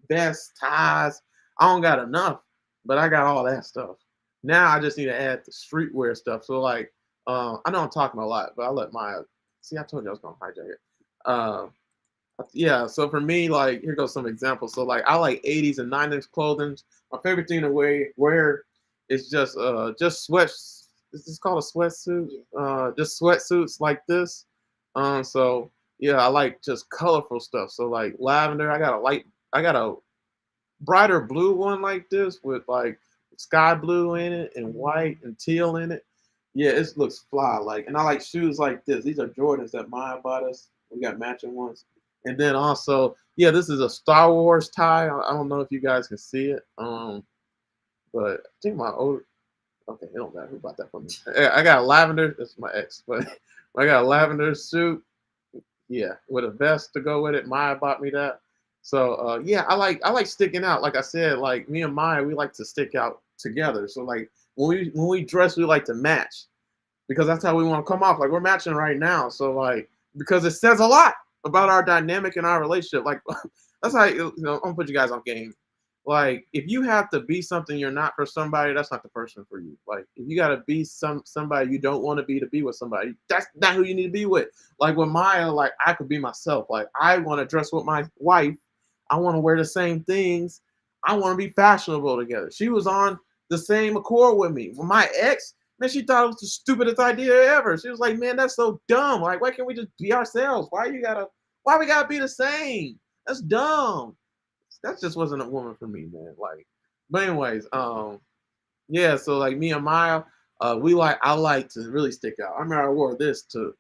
vests, ties. I don't got enough, but I got all that stuff. Now I just need to add the streetwear stuff. So like, I know I'm talking a lot, but I let my see. I told you I was gonna hijack it. Uh, yeah. So for me, like, here goes some examples. So like, I like 80s and 90s clothing. My favorite thing to wear is just sweats. Is this called a sweatsuit? Just sweatsuits like this. So yeah, I like just colorful stuff. So like lavender. I got a brighter blue one like this with like sky blue in it and white and teal in it. Yeah, it looks fly. Like, and I like shoes like this. These are Jordans that Maya bought us. We got matching ones. And then also, yeah, this is a Star Wars tie. I don't know if you guys can see it. But I think my old okay, it don't matter who bought that for me. I got a lavender. This is my ex, but I got a lavender suit. Yeah, with a vest to go with it. Maya bought me that. So yeah, I like sticking out. Like I said, like me and Maya, we like to stick out together. So like when we dress, we like to match because that's how we want to come off. Like we're matching right now. So like because it says a lot about our dynamic and our relationship. Like that's how I'm gonna put you guys on game. Like if you have to be something you're not for somebody, that's not the person for you. Like if you gotta be somebody you don't want to be with somebody, that's not who you need to be with. Like with Maya, like I could be myself. Like I want to dress with my wife. I want to wear the same things. I want to be fashionable together. She was on the same accord with me. With my ex, man, she thought it was the stupidest idea ever. She was like, man, that's so dumb. Like, why can't we just be ourselves? Why we gotta be the same? That's dumb. That just wasn't a woman for me, man. Like, but anyways, yeah. So like me and Maya, I like to really stick out. I remember I wore this to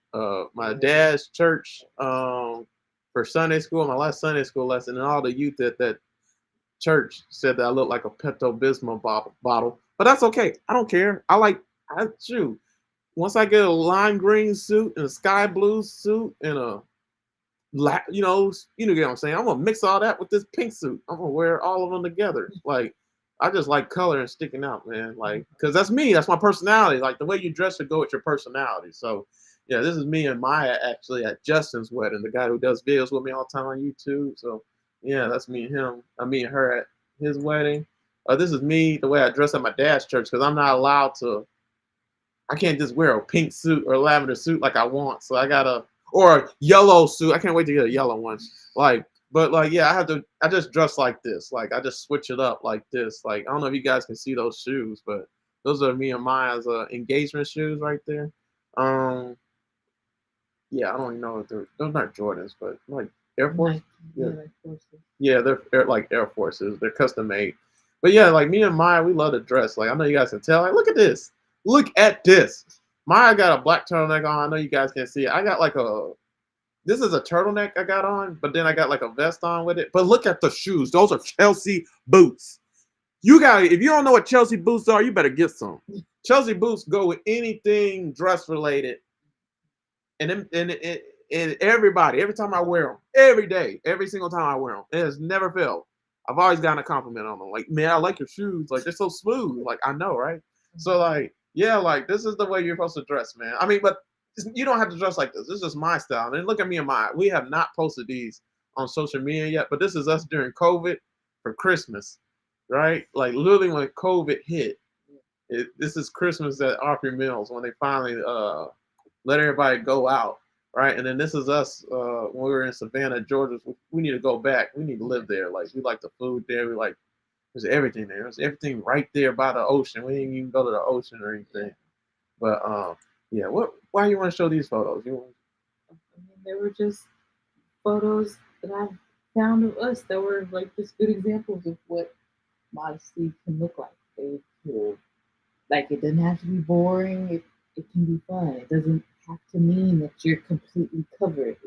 my dad's church for Sunday school, my last Sunday school lesson, and all the youth at that church said that I looked like a Pepto Bismol bottle. But that's okay. I don't care. I shoot. Once I get a lime green suit and a sky blue suit and a you know what I'm saying. I'm gonna mix all that with this pink suit. I'm gonna wear all of them together. Like I just like color and sticking out, man. Like because that's me. That's my personality. Like the way you dress should go with your personality. So yeah, this is me and Maya actually at Justin's wedding. The guy who does videos with me all the time on YouTube. So yeah, that's me and him. I mean her at his wedding. This is me the way I dress at my dad's church because I'm not allowed to. I can't just wear a pink suit or a lavender suit like I want. So I gotta or a yellow suit. I can't wait to get a yellow one. Like, but like, yeah, I just dress like this. Like I just switch it up like this. Like I don't know if you guys can see those shoes, but those are me and Maya's engagement shoes right there. Um, yeah, I don't even know if those not Jordans, but like Air Force. Yeah, yeah, they're like Air Forces. They're custom made. But yeah, like me and Maya, we love to dress. Like I know you guys can tell. Like, look at this. Look at this. Maya got a black turtleneck on. I know you guys can't see it. I got like this is a turtleneck I got on, but then I got like a vest on with it. But look at the shoes. Those are Chelsea boots. If you don't know what Chelsea boots are, you better get some. Chelsea boots go with anything dress related. And everybody, every time I wear them, every day, every single time I wear them, it has never failed. I've always gotten a compliment on them. Like, man, I like your shoes. Like, they're so smooth. Like, I know, right? So, like, yeah, like, this is the way you're supposed to dress, man. I mean, but you don't have to dress like this. This is my style. And look at me and mine. We have not posted these on social media yet, but this is us during COVID for Christmas, right? Like, literally when COVID hit, this is Christmas at Opry Mills when they finally let everybody go out, right? And then this is us when we were in Savannah, Georgia. We need to go back. We need to live there. Like we like the food there. We like there's everything there. There's everything right there by the ocean. We didn't even go to the ocean or anything. But yeah. Why you want to show these photos? I mean, they were just photos that I found of us that were like just good examples of what modesty can look like. They could, like it doesn't have to be boring. It can be fun. It doesn't have to mean that you're completely covered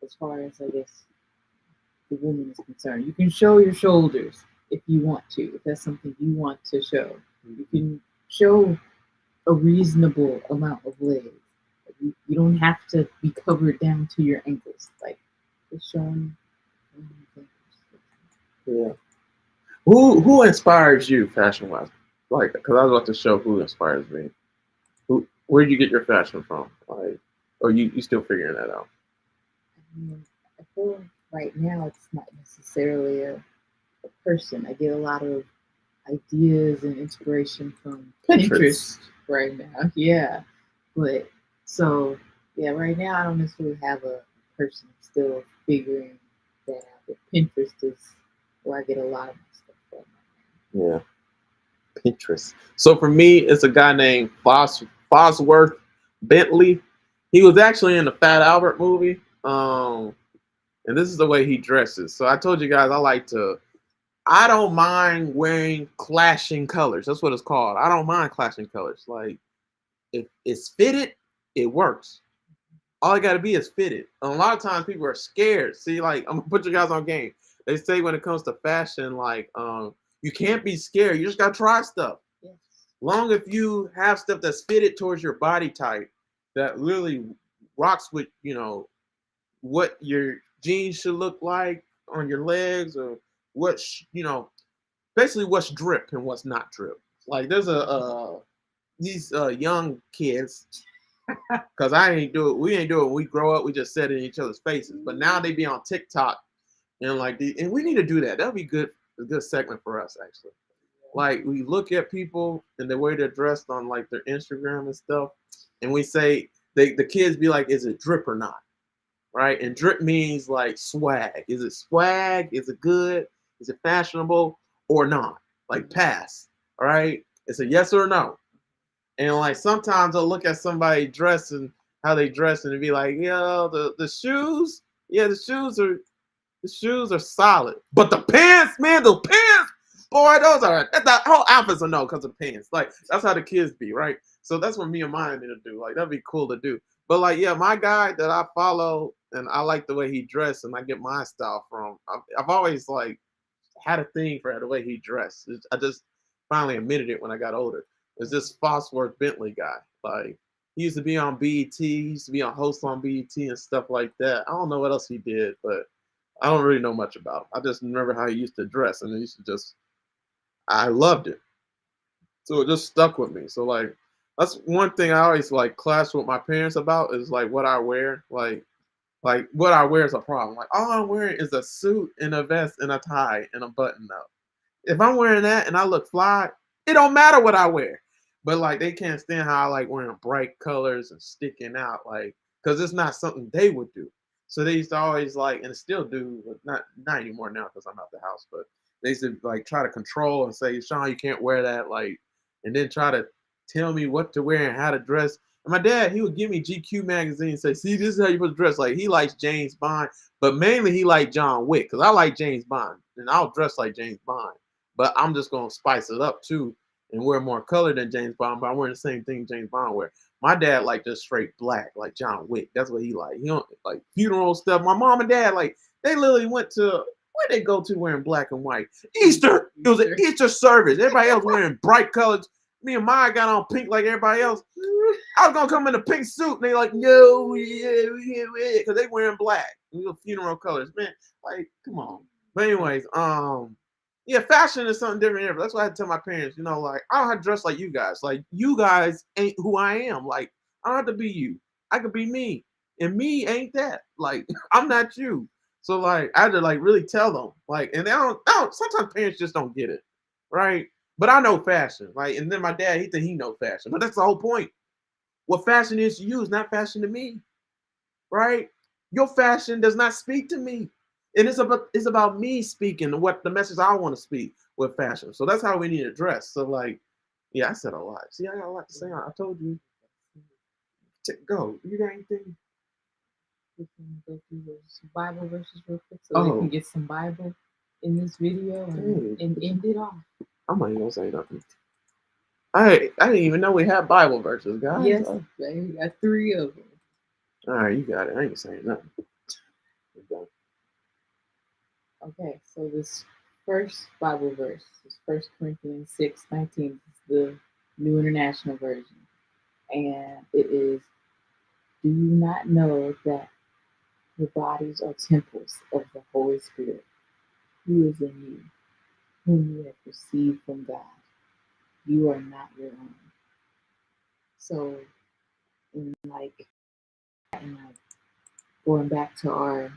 as far as I guess the woman is concerned. You can show your shoulders if you want to, if that's something you want to show. You can show a reasonable amount of legs. You don't have to be covered down to your ankles. Like just showing. Yeah. Who inspires you fashion wise? Like, because I was about to show who inspires me. Where'd you get your fashion from? Like, or you still figuring that out? I mean, I feel right now it's not necessarily a person. I get a lot of ideas and inspiration from Pinterest. Pinterest right now. Yeah. But so yeah, right now I don't necessarily have a person. I'm still figuring that out. But Pinterest is where I get a lot of my stuff from. Yeah, Pinterest. So for me, it's a guy named Fosworth Bentley. He was actually in the Fat Albert movie. And this is the way he dresses. So I told you guys I don't mind wearing clashing colors. That's what it's called. I don't mind clashing colors. Like if it's fitted, it works. All I gotta be is fitted. And a lot of times people are scared. See, like I'm gonna put you guys on game. They say when it comes to fashion, like you can't be scared. You just gotta try stuff. Yes. Long if you have stuff that's fitted towards your body type, that really rocks with what your jeans should look like on your legs, or what basically what's drip and what's not drip. Like there's these young kids, because I ain't do it. We ain't do it when we grow up. We just said it in each other's faces. But now they be on TikTok and and we need to do that. That'll be good. A good segment for us actually. Like we look at people and the way they're dressed on like their Instagram and stuff, and we say the kids be like, is it drip or not? Right? And drip means like swag. Is it swag? Is it good? Is it fashionable or not? Like pass. All right. It's a yes or no. And like sometimes I'll look at somebody dressing how they dress and be like, yo, the shoes, yeah, the shoes are solid. But the pants, man, the pants, boy, those are the whole outfit's a no because of the pants. Like that's how the kids be, right? So that's what me and mine need to do. Like that'd be cool to do. But like, yeah, my guy that I follow and I like the way he dressed and I get my style from. I've always like had a thing for the way he dressed. I just finally admitted it when I got older. It's this Fosworth Bentley guy. Like he used to be on BET, he used to be on host on BET and stuff like that. I don't know what else he did, but I don't really know much about him. I just remember how he used to dress, and he used to just I loved it. So it just stuck with me. So like that's one thing I always like clash with my parents about is like what I wear. Like what I wear is a problem. Like all I'm wearing is a suit and a vest and a tie and a button up. If I'm wearing that and I look fly, it don't matter what I wear. But like they can't stand how I like wearing bright colors and sticking out, like because it's not something they would do. So they used to always like, and still do, but not anymore now because I'm out the house. But they used to like try to control and say, Sean, you can't wear that, like, and then try to tell me what to wear and how to dress. And my dad, he would give me GQ magazine and say, see, this is how you supposed to dress. Like he likes James Bond, but mainly he liked John Wick because I like James Bond and I'll dress like James Bond. But I'm just gonna spice it up too and wear more color than James Bond. But I'm wearing the same thing James Bond wear. My dad like just straight black, like John Wick. That's what he like. He don't like funeral stuff. My mom and dad like they literally went to where they go to wearing black and white. Easter. It was an Easter service. Everybody else wearing bright colors. Me and mine got on pink like everybody else. I was gonna come in a pink suit, and they like, no, yeah, because they wearing black. Funeral colors, man. Like, come on. But anyways, yeah, fashion is something different here. But that's why I had to tell my parents, like I don't have to dress like you guys. Like you guys ain't who I am. Like I don't have to be you. I could be me, and me ain't that. Like I'm not you. So like I had to like really tell them. Like, and they don't. Sometimes parents just don't get it, right? But I know fashion, right? And then my dad, he think he know fashion, but that's the whole point. What fashion is to you is not fashion to me, right? Your fashion does not speak to me. And it's about me speaking what the message I want to speak with fashion. So that's how we need to dress. So like, yeah, I said a lot. See, I got a lot to say. I told you to go. You got anything? We can go through those Bible verses real quick so we can get some Bible in this video and end it off. I'm not even gonna say nothing. I didn't even know we had Bible verses, guys. Yes, we got 3 of them. All right, you got it. I ain't saying nothing. Okay, so this first Bible verse is 1 Corinthians 6:19. It's the New International Version. And it is, do you not know that your bodies are temples of the Holy Spirit, who is in you, whom you have received from God? You are not your own. So and going back to our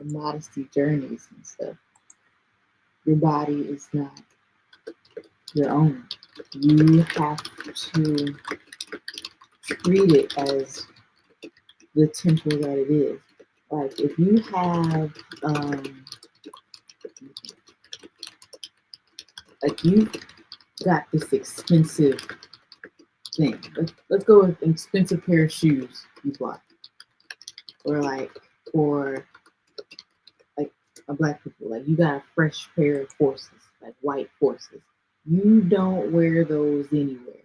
modesty journeys and stuff. Your body is not your own. You have to treat it as the temple that it is. Like if you have like you got this expensive thing. Let's go with an expensive pair of shoes you bought. Or for a black people, like you got a fresh pair of forces, like white forces. You don't wear those anywhere.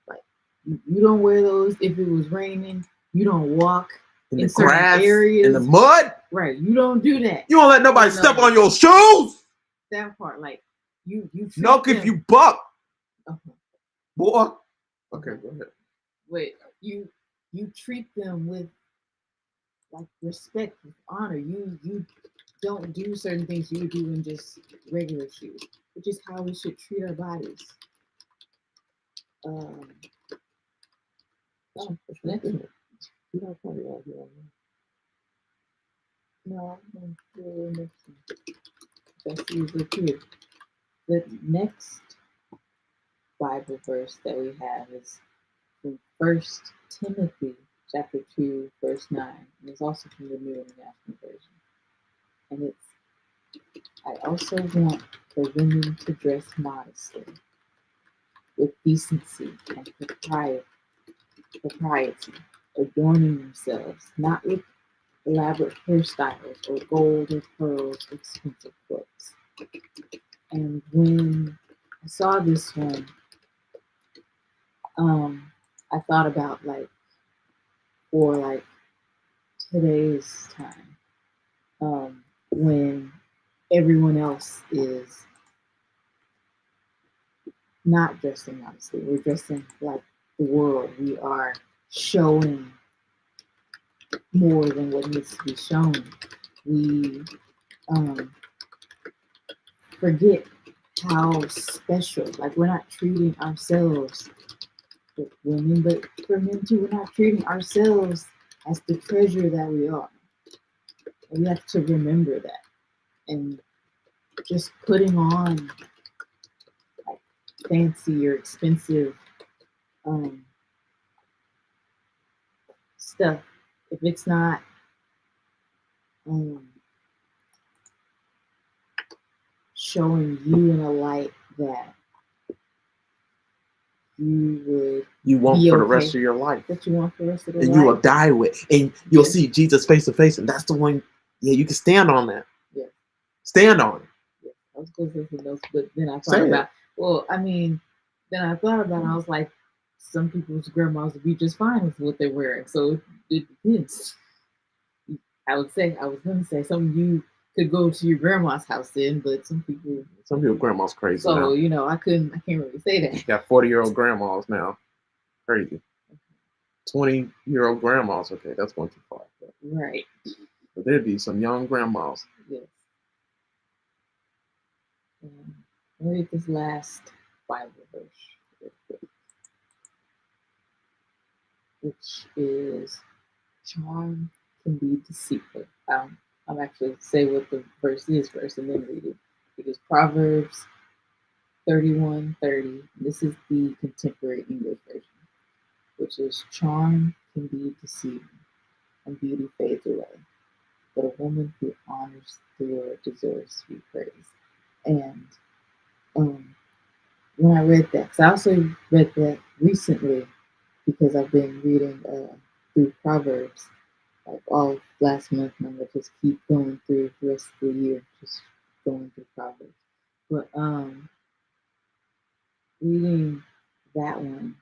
Like you don't wear those if it was raining. You don't walk in the grass, areas, in the mud. Right. You don't do that. You don't let nobody step on your shoes. That part, like you no, if you buck. Okay. Boy. Okay, go ahead. Wait, you treat them with like respect, with honor. You don't do certain things you do in just regular shoes, which is how we should treat our bodies. Next one. You don't tell me right here. No, I'm going to next one. That's usually good. The next Bible verse that we have is from 1 Timothy chapter 2, verse 9. And it's also from the New International Version. And it's, I also want for women to dress modestly, with decency and propriety, adorning themselves, not with elaborate hairstyles or gold or pearls or expensive clothes. And when I saw this one, I thought about for today's time, when everyone else is not dressing modestly, we're dressing like the world. We are showing more than what needs to be shown. We forget how special, like we're not treating ourselves, with women, but for men too, we're not treating ourselves as the treasure that we are. And we have to remember that. And just putting on like fancy or expensive stuff, if it's not showing you in a light that you want for the rest of your life, that you want for the rest of your and life, you will die with, and you'll see Jesus face to face, and that's the one. Yeah, you can stand on that. Yeah, stand on it. Yeah, I was going to say something else, but then I thought about. Well, I mean, then I thought about it. I was like, some people's grandmas would be just fine with what they're wearing, so it depends. I was going to say something you could go to your grandma's house in, but some people grandma's crazy. So now. I can't really say that. You got 40-year-old grandmas now, crazy. 20-year-old grandmas, okay, that's going too far. Right. But there'd be some young grandmas. Yes. I'll read this last Bible verse, which is charm can be deceitful. I'll actually say what the verse is first and then read it. It is Proverbs 31:30. This is the contemporary English version, which is charm can be deceiving and beauty fades away, but a woman who honors the Lord deserves to be praised. And when I read that, because I also read that recently because I've been reading through Proverbs like all last month, and I'm gonna just keep going through the rest of the year, just going through Proverbs. But reading that one,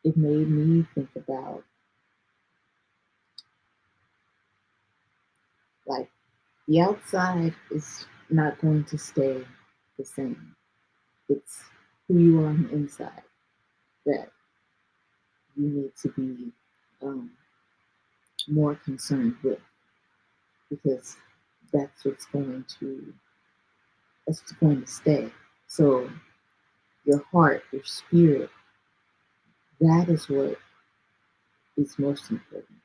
it made me think about like the outside is not going to stay the same. It's who you are on the inside that you need to be more concerned with, because that's what's going to stay. So your heart, your spirit, that is what is most important.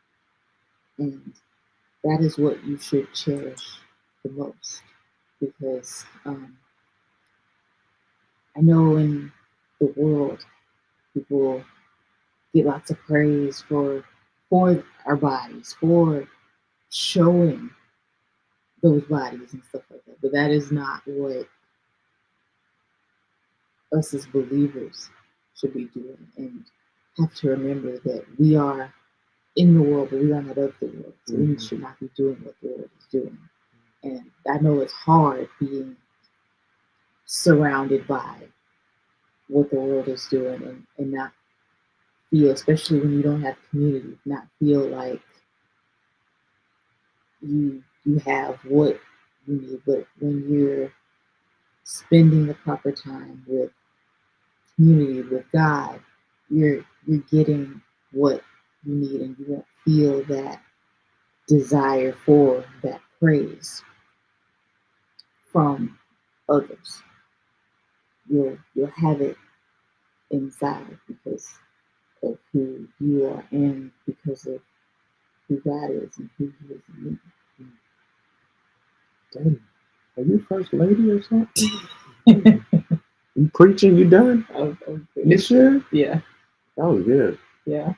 And that is what you should cherish the most. Because I know in the world, people get lots of praise for our bodies, for showing those bodies and stuff like that. But that is not what us as believers should be doing. And have to remember that we are in the world, but we are not of the world. So we should not be doing what the world is doing. And I know it's hard being surrounded by what the world is doing and not feel, especially when you don't have community, not feel like you have what you need. But when you're spending the proper time with community, with God, you're getting what you need, and you won't feel that desire for that praise from others. You'll have it inside because of who you are and because of who God is and who He is in you. Dang. Are you first lady or something? You preaching? You done? You sure? Yeah. That was good. Yeah.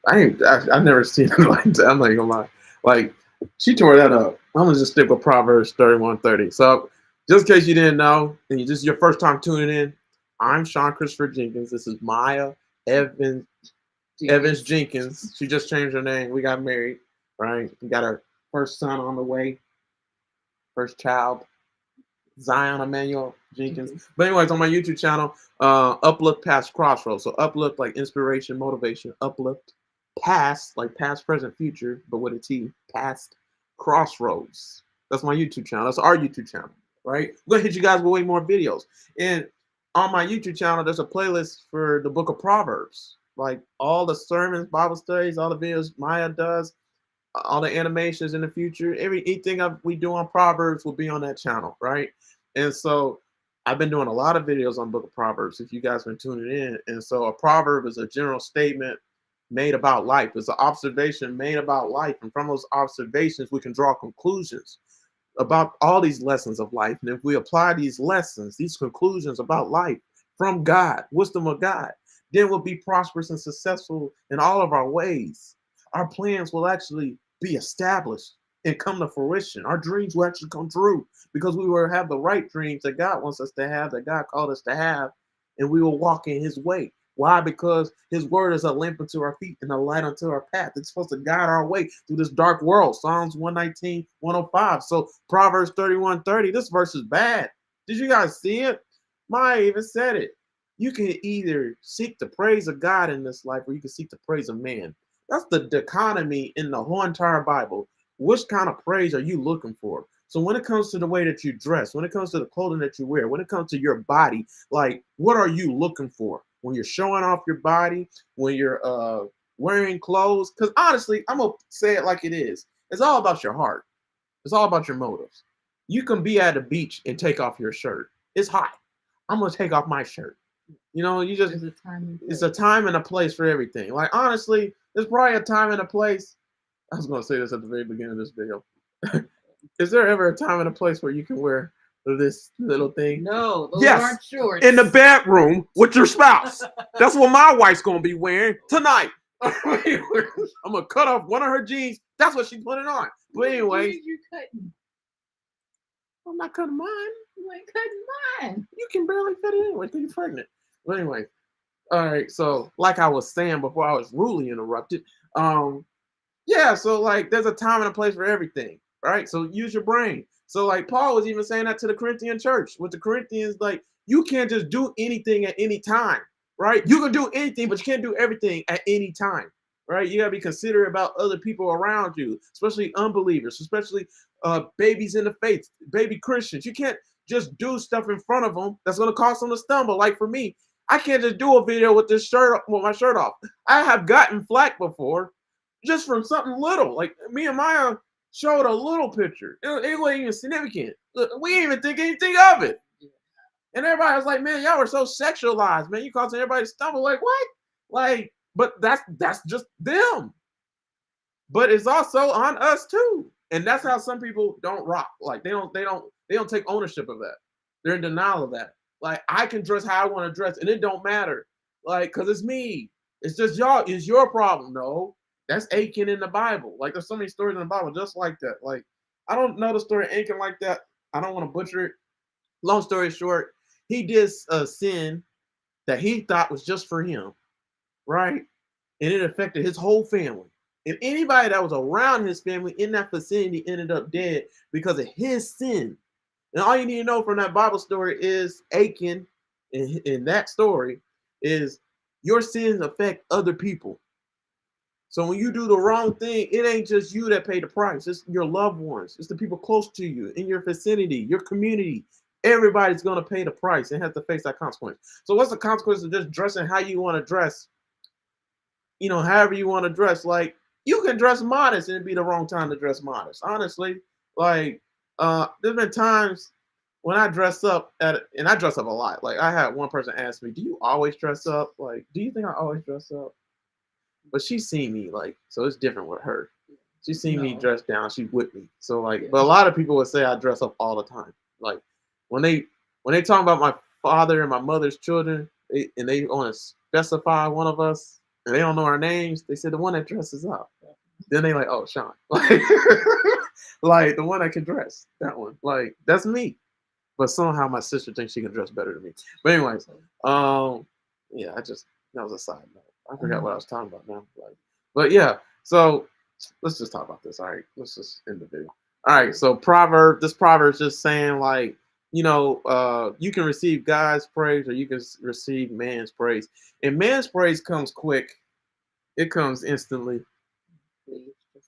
I've never seen it like that. I'm not gonna lie. Like, she tore that up. I'm gonna just stick with Proverbs 31:30. So, just in case you didn't know, and you just your first time tuning in, I'm Sean Christopher Jenkins. This is Maya Evans Jenkins. She just changed her name. We got married, right? We got our first son on the way, first child, Zion Emmanuel Jenkins. But anyways, on my YouTube channel, Uplift past Crossroads. So uplift like inspiration, motivation. Uplift past like past, present, future, but with a T. Past Crossroads. That's my YouTube channel. That's our YouTube channel, right? We're gonna hit you guys with way more videos. And on my YouTube channel, there's a playlist for the Book of Proverbs. Like all the sermons, Bible studies, all the videos Maya does, all the animations in the future, anything we do on Proverbs will be on that channel, right? And so I've been doing a lot of videos on Book of Proverbs if you guys been tuning in. And so a proverb is a general statement made about life. It's an observation made about life. And from those observations, we can draw conclusions about all these lessons of life. And if we apply these lessons, these conclusions about life from God, wisdom of God, then we'll be prosperous and successful in all of our ways. Our plans will actually be established and come to fruition. Our dreams will actually come true because we will have the right dreams that God wants us to have, that God called us to have, and we will walk in His way. Why? Because His word is a lamp unto our feet and a light unto our path. It's supposed to guide our way through this dark world. Psalms 119, 105. So Proverbs 31:30. This verse is bad. Did you guys see it? Maya even said it. You can either seek the praise of God in this life or you can seek the praise of man. That's the dichotomy in the whole entire Bible. Which kind of praise are you looking for? So when it comes to the way that you dress, when it comes to the clothing that you wear, when it comes to your body, like what are you looking for? When you're showing off your body, when you're wearing clothes, because honestly, I'm gonna say it like it is. It's all about your heart. It's all about your motives. You can be at a beach and take off your shirt. It's hot. I'm gonna take off my shirt. You know, you just it's a time and a place for everything. Like honestly, there's probably a time and a place. I was gonna say this at the very beginning of this video. Is there ever a time and a place where you can wear this little thing? No, those aren't shorts. In the bedroom with your spouse. That's what my wife's gonna be wearing tonight. I'm gonna cut off one of her jeans. That's what she's putting on. But anyway, you're cutting. I'm not cutting mine. You ain't cutting mine. You can barely fit it anyway because you're pregnant. But anyway, all right. So, like I was saying before, I was rudely interrupted. Yeah. So, like, there's a time and a place for everything, right? So, use your brain. So, like, Paul was even saying that to the Corinthian church. With the Corinthians, like, you can't just do anything at any time, right? You can do anything, but you can't do everything at any time, right? You gotta be considerate about other people around you, especially unbelievers, especially babies in the faith, baby Christians. You can't just do stuff in front of them that's gonna cause them to stumble. Like for me, I can't just do a video with this shirt with my shirt off. I have gotten flack before just from something little. Like me and Maya showed a little picture. It wasn't even significant. We didn't even think anything of it. And everybody was like, man, y'all were so sexualized, man. You causing everybody to stumble. Like, what? Like, but that's just them. But it's also on us too. And that's how some people don't rock. Like they don't take ownership of that. They're in denial of that. Like I can dress how I want to dress and it don't matter. Like, cause it's me. It's just y'all, it's your problem. No, that's Achan in the Bible. Like there's so many stories in the Bible just like that. Like, I don't know the story of Achan like that. I don't want to butcher it. Long story short, he did a sin that he thought was just for him, right? And it affected his whole family. And anybody that was around his family in that vicinity ended up dead because of his sin. And all you need to know from that Bible story is Achan, in that story, is your sins affect other people. So when you do the wrong thing, it ain't just you that pay the price. It's your loved ones. It's the people close to you, in your vicinity, your community. Everybody's gonna pay the price and have to face that consequence. So what's the consequence of just dressing how you want to dress, however you want to dress? Like you can dress modest and it'd be the wrong time to dress modest. Honestly, like there's been times when I dress up and I dress up a lot. Like I had one person ask me, "Do you always dress up? Like, do you think I always dress up?" But she's seen me like, so it's different with her. She's seen me dress down. She with me. So like, but a lot of people would say I dress up all the time. Like when they talk about my father and my mother's children, and they want to specify one of us, and they don't know our names, they said the one that dresses up. Then they like, oh, Sean, like the one that can dress, that one, like that's me. But somehow my sister thinks she can dress better than me. But anyways, yeah, that was a side note. I forgot what I was talking about now. Like, but yeah, so let's just talk about this. All right, let's just end the video. All right, so this proverb is just saying like, you can receive God's praise or you can receive man's praise. And man's praise comes quick. It comes instantly.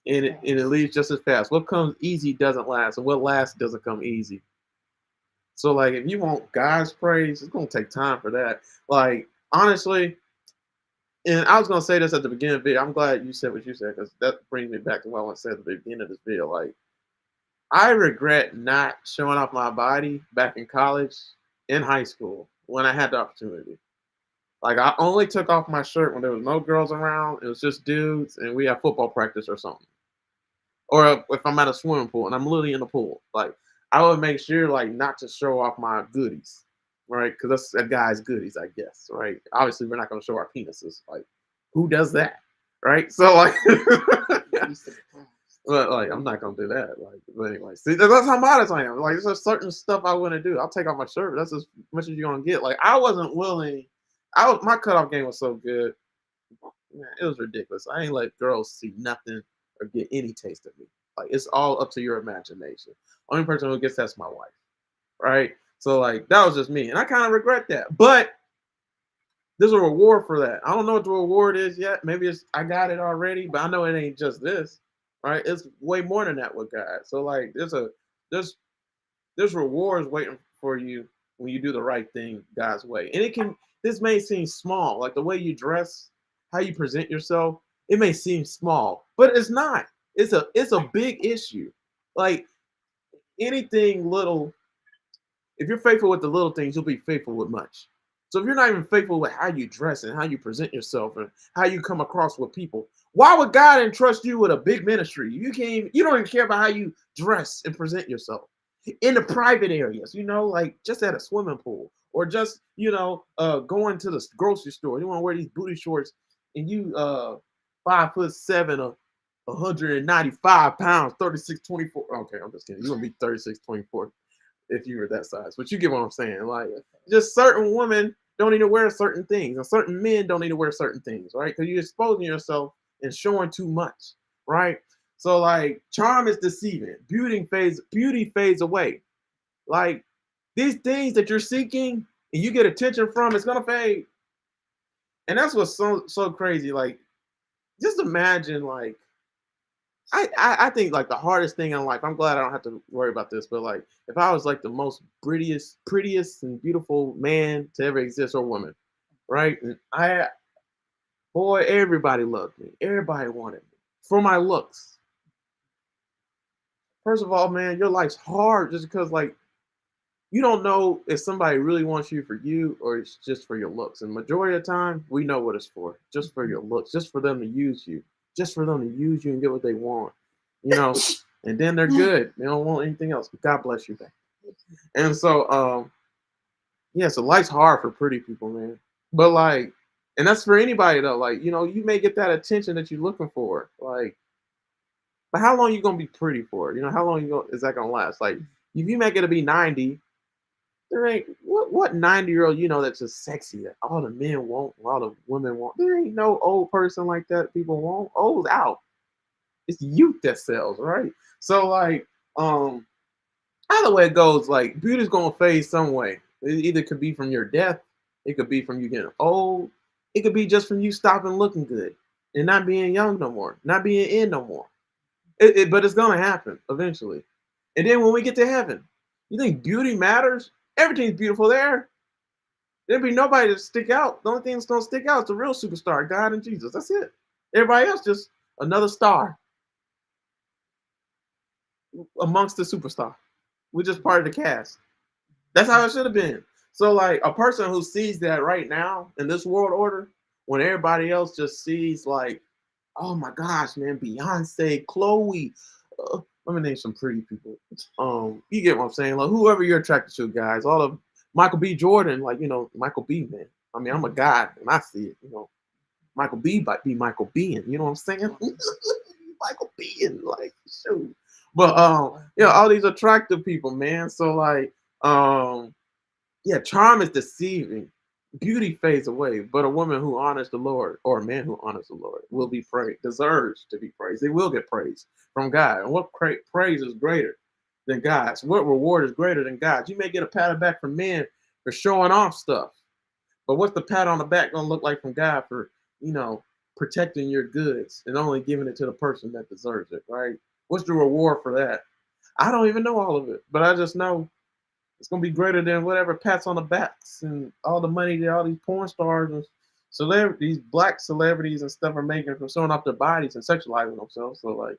And it leaves just as fast. What comes easy doesn't last, and what lasts doesn't come easy. So like if you want God's praise, it's gonna take time for that. Like honestly, and I was gonna say this at the beginning of the video. I'm glad you said what you said because that brings me back to what I want to say at the beginning of this video. Like I regret not showing off my body back in college, in high school, when I had the opportunity. Like I only took off my shirt when there was no girls around. It was just dudes, and we had football practice or something. Or if I'm at a swimming pool and I'm literally in the pool, like I would make sure like not to show off my goodies, right? Because that's a guy's goodies, I guess, right? Obviously, we're not going to show our penises. Like, who does that, right? So like, but like I'm not gonna do that. Like, but anyway, see, that's how modest I am. Like, there's certain stuff I wouldn't do. I'll take off my shirt. That's as much as you're gonna get. Like, I wasn't willing. My cutoff game was so good. Man, it was ridiculous. I ain't let girls see nothing or get any taste of me. Like it's all up to your imagination. Only person who gets that's my wife, right? So like that was just me, and I kind of regret that. But there's a reward for that. I don't know what the reward is yet. Maybe it's I got it already, but I know it ain't just this, right? It's way more than that with God. So like there's there's rewards waiting for you when you do the right thing God's way. And this may seem small, like the way you dress, how you present yourself, it may seem small, but it's not. It's a big issue. Like anything little, if you're faithful with the little things, you'll be faithful with much. So if you're not even faithful with how you dress and how you present yourself and how you come across with people, why would God entrust you with a big ministry? You don't even care about how you dress and present yourself in the private areas, like just at a swimming pool or just, going to the grocery store. You want to wear these booty shorts and you 5'7", 195 pounds, 36'24". Okay, I'm just kidding. You want to be 36'24" if you were that size. But you get what I'm saying. Like just certain women don't need to wear certain things, and certain men don't need to wear certain things, right? Because you're exposing yourself and showing too much, right? So like charm is deceiving. Beauty fades away. Like these things that you're seeking and you get attention from, it's gonna fade. And that's what's so crazy. Like, just imagine like I think like the hardest thing in life, I'm glad I don't have to worry about this, but like if I was like the most prettiest and beautiful man to ever exist or woman, right? And boy, everybody loved me. Everybody wanted me for my looks. First of all, man, your life's hard just because like you don't know if somebody really wants you for you or it's just for your looks. And majority of the time, we know what it's for. Just for your looks, just for them to use you. Just for them to use you and get what they want. You know, and then they're good. They don't want anything else. God bless you, back. And so yeah, so life's hard for pretty people, man. But like, and that's for anybody though. Like, you may get that attention that you're looking for. Like, but how long you gonna be pretty for? How long is that gonna last? Like, if you make it to be 90, there ain't what 90-year-old that's just sexy that all the men want, all the women want. There ain't no old person like that people want. Old out. It's youth that sells, right? So like, either way it goes, like beauty's gonna fade some way. It either could be from your death, it could be from you getting old, it could be just from you stopping looking good and not being young no more, not being in no more. But it's gonna happen eventually. And then when we get to heaven, you think beauty matters? Everything's beautiful there. There'll be nobody to stick out. The only thing that's gonna stick out is the real superstar, God and Jesus. That's it. Everybody else just another star amongst the superstar. We're just part of the cast. That's how it should have been. So, like a person who sees that right now in this world order, when everybody else just sees like, oh my gosh, man, Beyonce, Chloe. Let me name some pretty people. You get what I'm saying? Like whoever you're attracted to, guys. All of Michael B. Jordan, like Michael B. Man. I mean, I'm a guy and I see it. Michael B. might be Michael B. And you know what I'm saying? Michael B. And like shoot. But all these attractive people, man. So like, yeah, charm is deceiving. Beauty fades away, but a woman who honors the Lord or a man who honors the Lord will be praised, deserves to be praised. They will get praise from God. And what praise is greater than God's? What reward is greater than God's? You may get a pat on the back from men for showing off stuff, but what's the pat on the back going to look like from God for, protecting your goods and only giving it to the person that deserves it, right? What's the reward for that? I don't even know all of it, but I just know it's gonna be greater than whatever pats on the backs and all the money that all these porn stars and celebrities, black celebrities and stuff are making from showing off their bodies and sexualizing themselves. So like,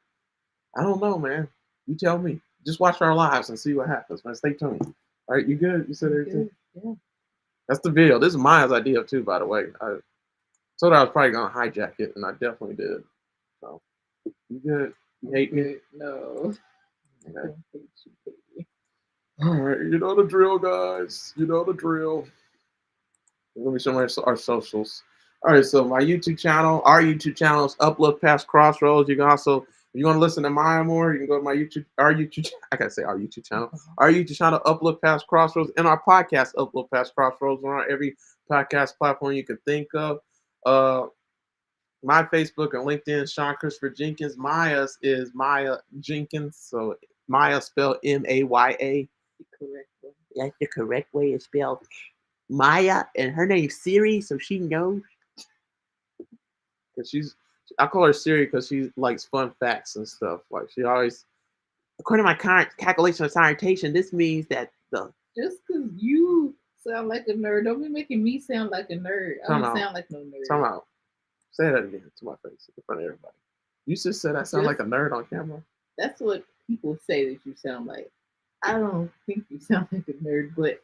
I don't know, man. You tell me. Just watch our lives and see what happens, man. Stay tuned. All right, you good? You said everything? Yeah. That's the video. This is Maya's idea too, by the way. I told her I was probably gonna hijack it, and I definitely did. So you good? You hate me? No. Okay. I don't hate you, baby. All right, you know the drill, guys. You know the drill. Let me show our socials. All right, so my YouTube channel, our YouTube channel is Uplift Past Crossroads. You can also, if you want to listen to Maya more, you can go to our YouTube. I gotta say our YouTube channel, Uplift Past Crossroads, and our podcast, Uplift Past Crossroads, on every podcast platform you can think of. My Facebook and LinkedIn, Sean Christopher Jenkins. Maya's is Maya Jenkins, so Maya spelled Maya. Correct. That's the correct way it's spelled. Maya, and her name's Siri, so she knows. Cause I call her Siri because she likes fun facts and stuff. Like she always, according to my current calculation of scientation, this means that just because you sound like a nerd, don't be making me sound like a nerd. I don't sound like no nerd. Time out. Say that again to my face in front of everybody. You just said I sound like a nerd on camera. That's what people say that you sound like. I don't think you sound like a nerd, but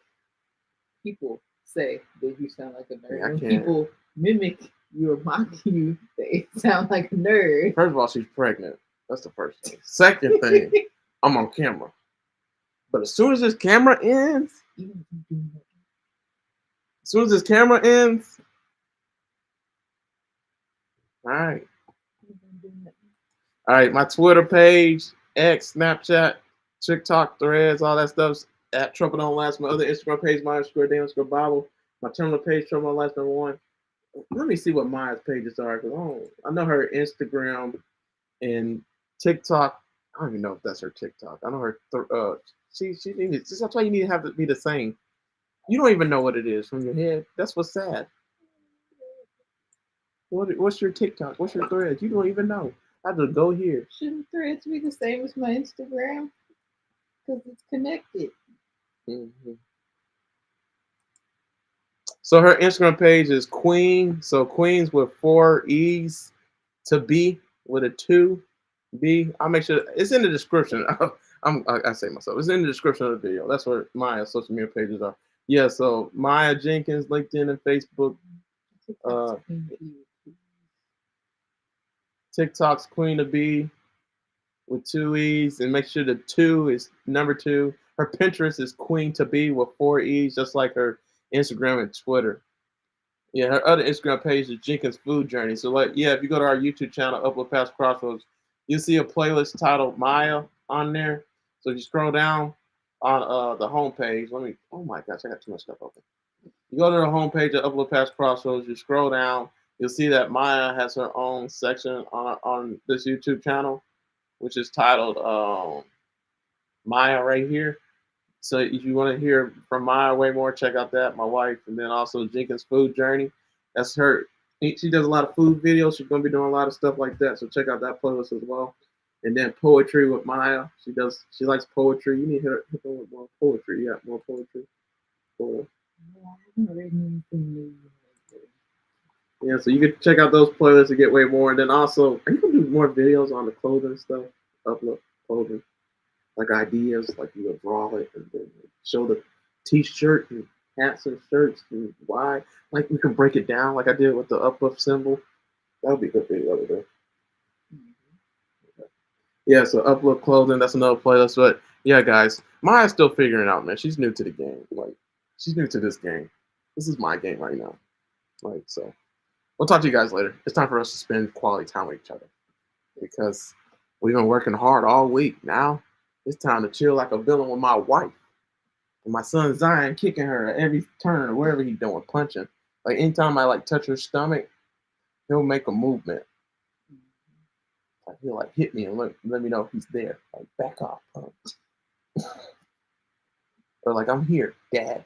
people say that you sound like a nerd. When people mimic you or mock you, they sound like a nerd. First of all, she's pregnant. That's the first thing. Second thing, I'm on camera. But as soon as this camera ends, all right, my Twitter page, X, Snapchat, TikTok, Threads, all that stuff's at Trouble Don't Last. My other Instagram page, my_Bible. My Tumblr page, Trouble Don't Last #1. Let me see what Maya's pages are, because I know her Instagram and TikTok. I don't even know if that's her TikTok. I know her. She needs. That's why you need to have to be the same. You don't even know what it is from your head. That's what's sad. What's your TikTok? What's your Threads? You don't even know. I have to go here. Shouldn't Threads be the same as my Instagram? Because it's connected. Mm-hmm. So her Instagram page is Queen. So Queens with 4 E's to B with a 2 B. I'll make sure it's in the description. I say myself. It's in the description of the video. That's where my social media pages are. Yeah, so Maya Jenkins, LinkedIn and Facebook. TikTok's Uh, Queen Bee. TikTok's Queen of Bee with two E's, and make sure the two is number two. Her Pinterest is Queen to Be with four E's, just like her Instagram and Twitter. Yeah, her other Instagram page is Jenkins Food Journey. So, like, yeah, if you go to our YouTube channel, Uplift Past Crossroads, you'll see a playlist titled Maya on there. So, if you scroll down on the homepage, oh my gosh, I got too much stuff open. You go to the homepage of Uplift Past Crossroads, you scroll down, you'll see that Maya has her own section on this YouTube channel, which is titled Maya right here. So if you want to hear from Maya way more, check out that, my wife, and then also Jenkins Food Journey. That's her. She does a lot of food videos. She's gonna be doing a lot of stuff like that. So check out that playlist as well. And then poetry with Maya. She likes poetry. You need to hit her with more poetry. Yeah, more poetry. Cool. Yeah, I haven't written anything new lately. Yeah, so you can check out those playlists to get way more. And then also, are you gonna do more videos on the clothing stuff? Upload clothing, like ideas, like you would draw it and then show the T-shirt and hats and shirts and why. Like we can break it down, like I did with the uplift symbol. That would be a good video to do. Yeah, so Uplift Clothing, that's another playlist. But yeah, guys, Maya's still figuring it out, man. She's new to the game. Like, she's new to this game. This is my game right now. Like, so we'll talk to you guys later. It's time for us to spend quality time with each other because we've been working hard all week. Now it's time to chill like a villain with my wife. And my son Zion kicking her at every turn or wherever he's doing, punching. Like anytime I like touch her stomach, he'll make a movement. Like he'll like hit me and let me know he's there. Like back off, punk. Or like I'm here, Dad.